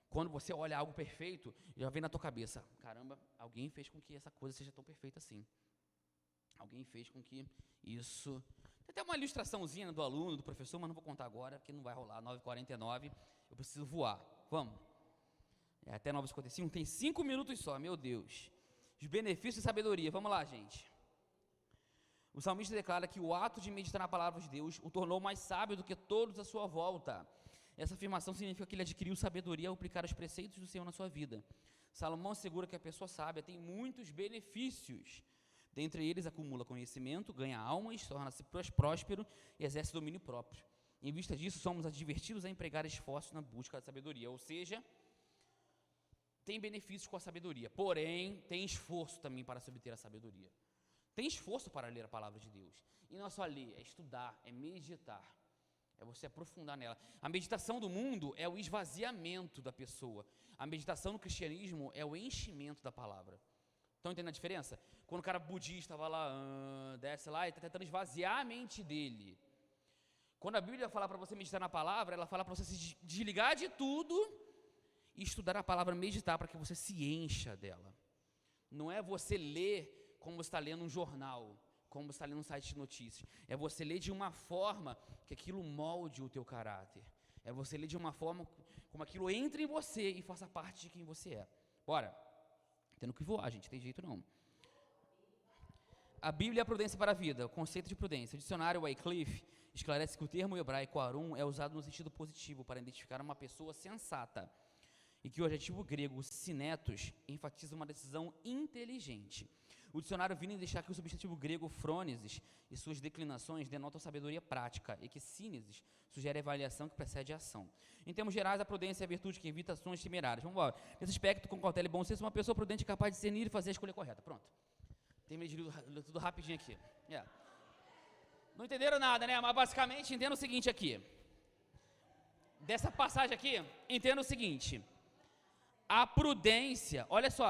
Quando você olha algo perfeito, já vem na tua cabeça, caramba, alguém fez com que essa coisa seja tão perfeita assim. Alguém fez com que isso... Tem até uma ilustraçãozinha do aluno, do professor, mas não vou contar agora, porque não vai rolar, 9h49, eu preciso voar. Vamos. Até 9h55, tem 5 minutos só, meu Deus. Os benefícios de sabedoria, vamos lá, gente. O salmista declara que o ato de meditar na palavra de Deus o tornou mais sábio do que todos à sua volta. Essa afirmação significa que ele adquiriu sabedoria ao aplicar os preceitos do Senhor na sua vida. Salomão assegura que a pessoa sábia tem muitos benefícios. Dentre eles, acumula conhecimento, ganha almas, torna-se próspero e exerce domínio próprio. Em vista disso, somos advertidos a empregar esforços na busca da sabedoria, ou seja, tem benefícios com a sabedoria, porém, tem esforço também para se obter a sabedoria. Tem esforço para ler a palavra de Deus. E não é só ler, é estudar, é meditar, é você aprofundar nela. A meditação do mundo é o esvaziamento da pessoa. A meditação no cristianismo é o enchimento da palavra. Estão entendendo a diferença? Quando o cara budista vai lá, desce lá e está tentando esvaziar a mente dele. Quando a Bíblia fala para você meditar na palavra, ela fala para você se desligar de tudo e estudar a palavra, meditar para que você se encha dela. Não é você ler como você está lendo um jornal, como você está lendo um site de notícias. É você ler de uma forma que aquilo molde o teu caráter. É você ler de uma forma como aquilo entra em você e faça parte de quem você é. Bora. Tendo que voar, gente, tem jeito não. A Bíblia é a prudência para a vida, o conceito de prudência. O dicionário Wycliffe esclarece que o termo hebraico arum é usado no sentido positivo para identificar uma pessoa sensata e que o adjetivo grego sinetos enfatiza uma decisão inteligente. O dicionário vem deixar que o substantivo grego frônesis e suas declinações denotam sabedoria prática e que sínesis sugere a avaliação que precede a ação. Em termos gerais, a prudência é a virtude que evita ações temerárias. Vamos embora. Nesse aspecto, com cautela e bom senso, uma pessoa prudente é capaz de discernir e fazer a escolha correta. Pronto. Terminei de ler tudo rapidinho aqui. Yeah. Não entenderam nada, né? Mas basicamente entenda o seguinte aqui. Dessa passagem aqui, entenda o seguinte. A prudência, olha só.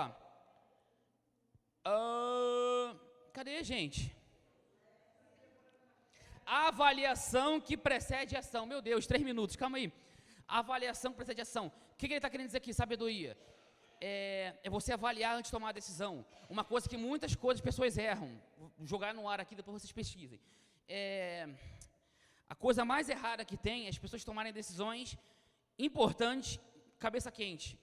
Cadê, gente? A avaliação que precede a ação. Meu Deus, 3 minutos, calma aí. A avaliação que precede a ação. O que ele está querendo dizer aqui? Sabedoria. É você avaliar antes de tomar a decisão. Uma coisa que muitas pessoas erram. Vou jogar no ar aqui, depois vocês pesquisem. A coisa mais errada que tem é as pessoas tomarem decisões importantes, cabeça quente,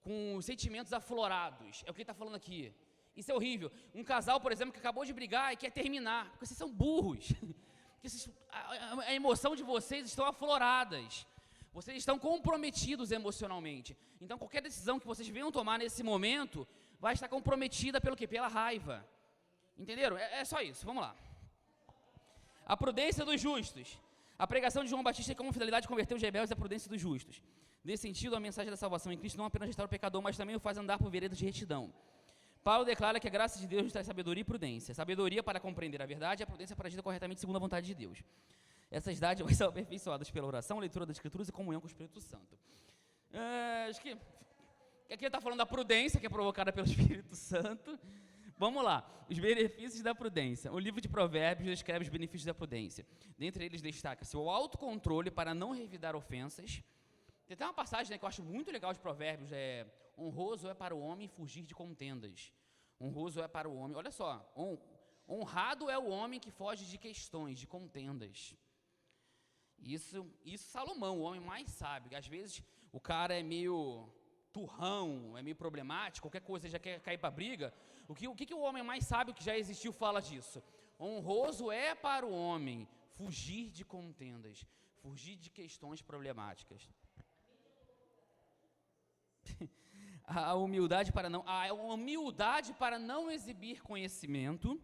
com sentimentos aflorados. É o que ele está falando aqui. Isso é horrível. Um casal, por exemplo, que acabou de brigar e quer terminar, porque vocês são burros. A emoção de vocês estão afloradas. Vocês estão comprometidos emocionalmente. Então, qualquer decisão que vocês venham tomar nesse momento vai estar comprometida pelo quê? Pela raiva. Entenderam? É só isso. Vamos lá. A prudência dos justos. A pregação de João Batista com fidelidade converteu os rebeldes à prudência dos justos. Nesse sentido, a mensagem da salvação em Cristo não apenas restaura o pecador, mas também o faz andar por veredas de retidão. Paulo declara que a graça de Deus nos traz sabedoria e prudência. Sabedoria para compreender a verdade e a prudência para agir corretamente segundo a vontade de Deus. Essas dádivas são aperfeiçoadas pela oração, leitura das Escrituras e comunhão com o Espírito Santo. Acho que aqui ele está falando da prudência, que é provocada pelo Espírito Santo. Vamos lá, os benefícios da prudência. O livro de Provérbios descreve os benefícios da prudência. Dentre eles destaca-se o autocontrole para não revidar ofensas. Tem até uma passagem, né, que eu acho muito legal de Provérbios, honroso é para o homem fugir de contendas. Honroso é para o homem, olha só, honrado é o homem que foge de questões, de contendas. Isso Salomão, o homem mais sábio. Às vezes o cara é meio turrão, é meio problemático, qualquer coisa já quer cair para briga. O que o homem mais sábio que já existiu fala disso? Honroso é para o homem fugir de contendas, fugir de questões problemáticas. A humildade para não exibir conhecimento,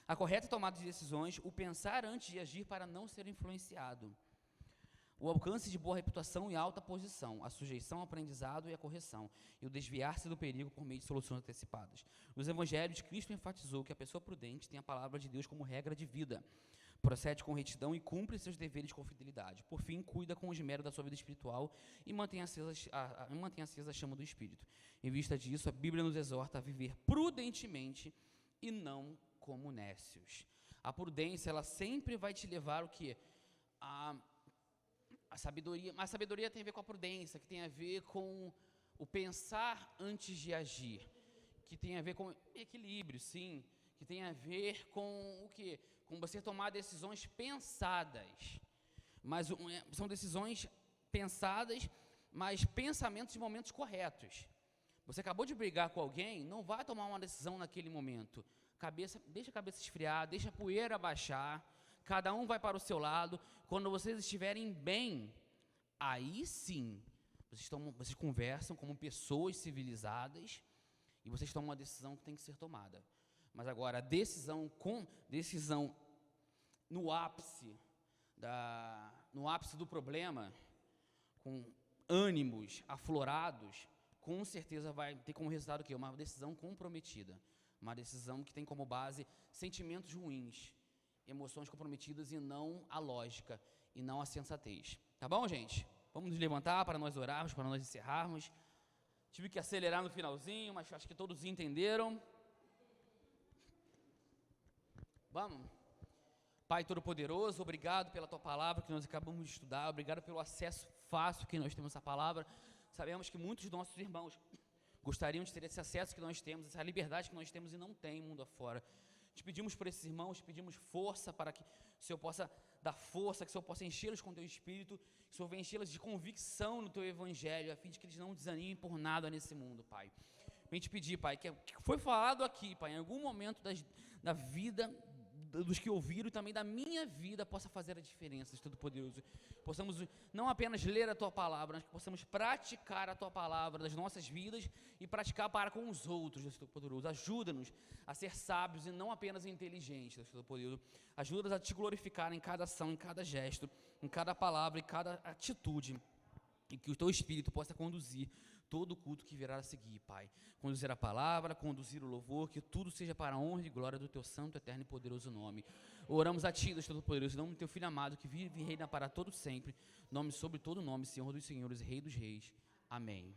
a correta tomada de decisões, o pensar antes de agir para não ser influenciado, o alcance de boa reputação e alta posição, a sujeição ao aprendizado e à correção, e o desviar-se do perigo por meio de soluções antecipadas. Nos evangelhos, Cristo enfatizou que a pessoa prudente tem a palavra de Deus como regra de vida, procede com retidão e cumpre seus deveres com fidelidade. Por fim, cuida com o esmero da sua vida espiritual e mantém acesa a chama do Espírito. Em vista disso, a Bíblia nos exorta a viver prudentemente e não como nécios. A prudência, ela sempre vai te levar o quê? A sabedoria. Mas a sabedoria tem a ver com a prudência, que tem a ver com o pensar antes de agir, que tem a ver com equilíbrio, sim, que tem a ver com o quê? Com você tomar decisões pensadas, mas são decisões pensadas, mas pensamentos em momentos corretos. Você acabou de brigar com alguém, não vai tomar uma decisão naquele momento. Deixa a cabeça esfriar, deixa a poeira baixar, cada um vai para o seu lado. Quando vocês estiverem bem, aí sim, vocês conversam como pessoas civilizadas e vocês tomam uma decisão que tem que ser tomada. Mas agora, a decisão no ápice do problema, com ânimos aflorados, com certeza vai ter como resultado o quê? Uma decisão comprometida. Uma decisão que tem como base sentimentos ruins, emoções comprometidas e não a lógica, e não a sensatez. Tá bom, gente? Vamos nos levantar para nós orarmos, para nós encerrarmos. Tive que acelerar no finalzinho, mas acho que todos entenderam. Vamos? Pai Todo-Poderoso, obrigado pela Tua palavra que nós acabamos de estudar, obrigado pelo acesso fácil que nós temos a essa palavra. Sabemos que muitos dos nossos irmãos gostariam de ter esse acesso que nós temos, essa liberdade que nós temos e não tem mundo afora. Te pedimos por esses irmãos, te pedimos força para que o Senhor possa da força, que o Senhor possa enchê-los com o Teu Espírito, que o Senhor venha enchê-los de convicção no Teu Evangelho, a fim de que eles não desanimem por nada nesse mundo, Pai. Vem te pedir, Pai, que foi falado aqui, Pai, em algum momento da vida dos que ouviram e também da minha vida possa fazer a diferença, Deus Todo-Poderoso. Possamos não apenas ler a Tua Palavra, mas que possamos praticar a Tua Palavra das nossas vidas e praticar para com os outros, Deus Todo-Poderoso. Ajuda-nos a ser sábios e não apenas inteligentes, Deus Todo-Poderoso. Ajuda-nos a Te glorificar em cada ação, em cada gesto, em cada palavra, em cada atitude, e que o Teu Espírito possa conduzir todo o culto que virá a seguir, Pai. Conduzir a palavra, conduzir o louvor, que tudo seja para a honra e glória do Teu santo, eterno e poderoso nome. Oramos a Ti, Deus Todo-Poderoso, em nome do Teu Filho amado, que vive e reina para todo sempre, nome sobre todo nome, Senhor dos senhores e Rei dos reis. Amém.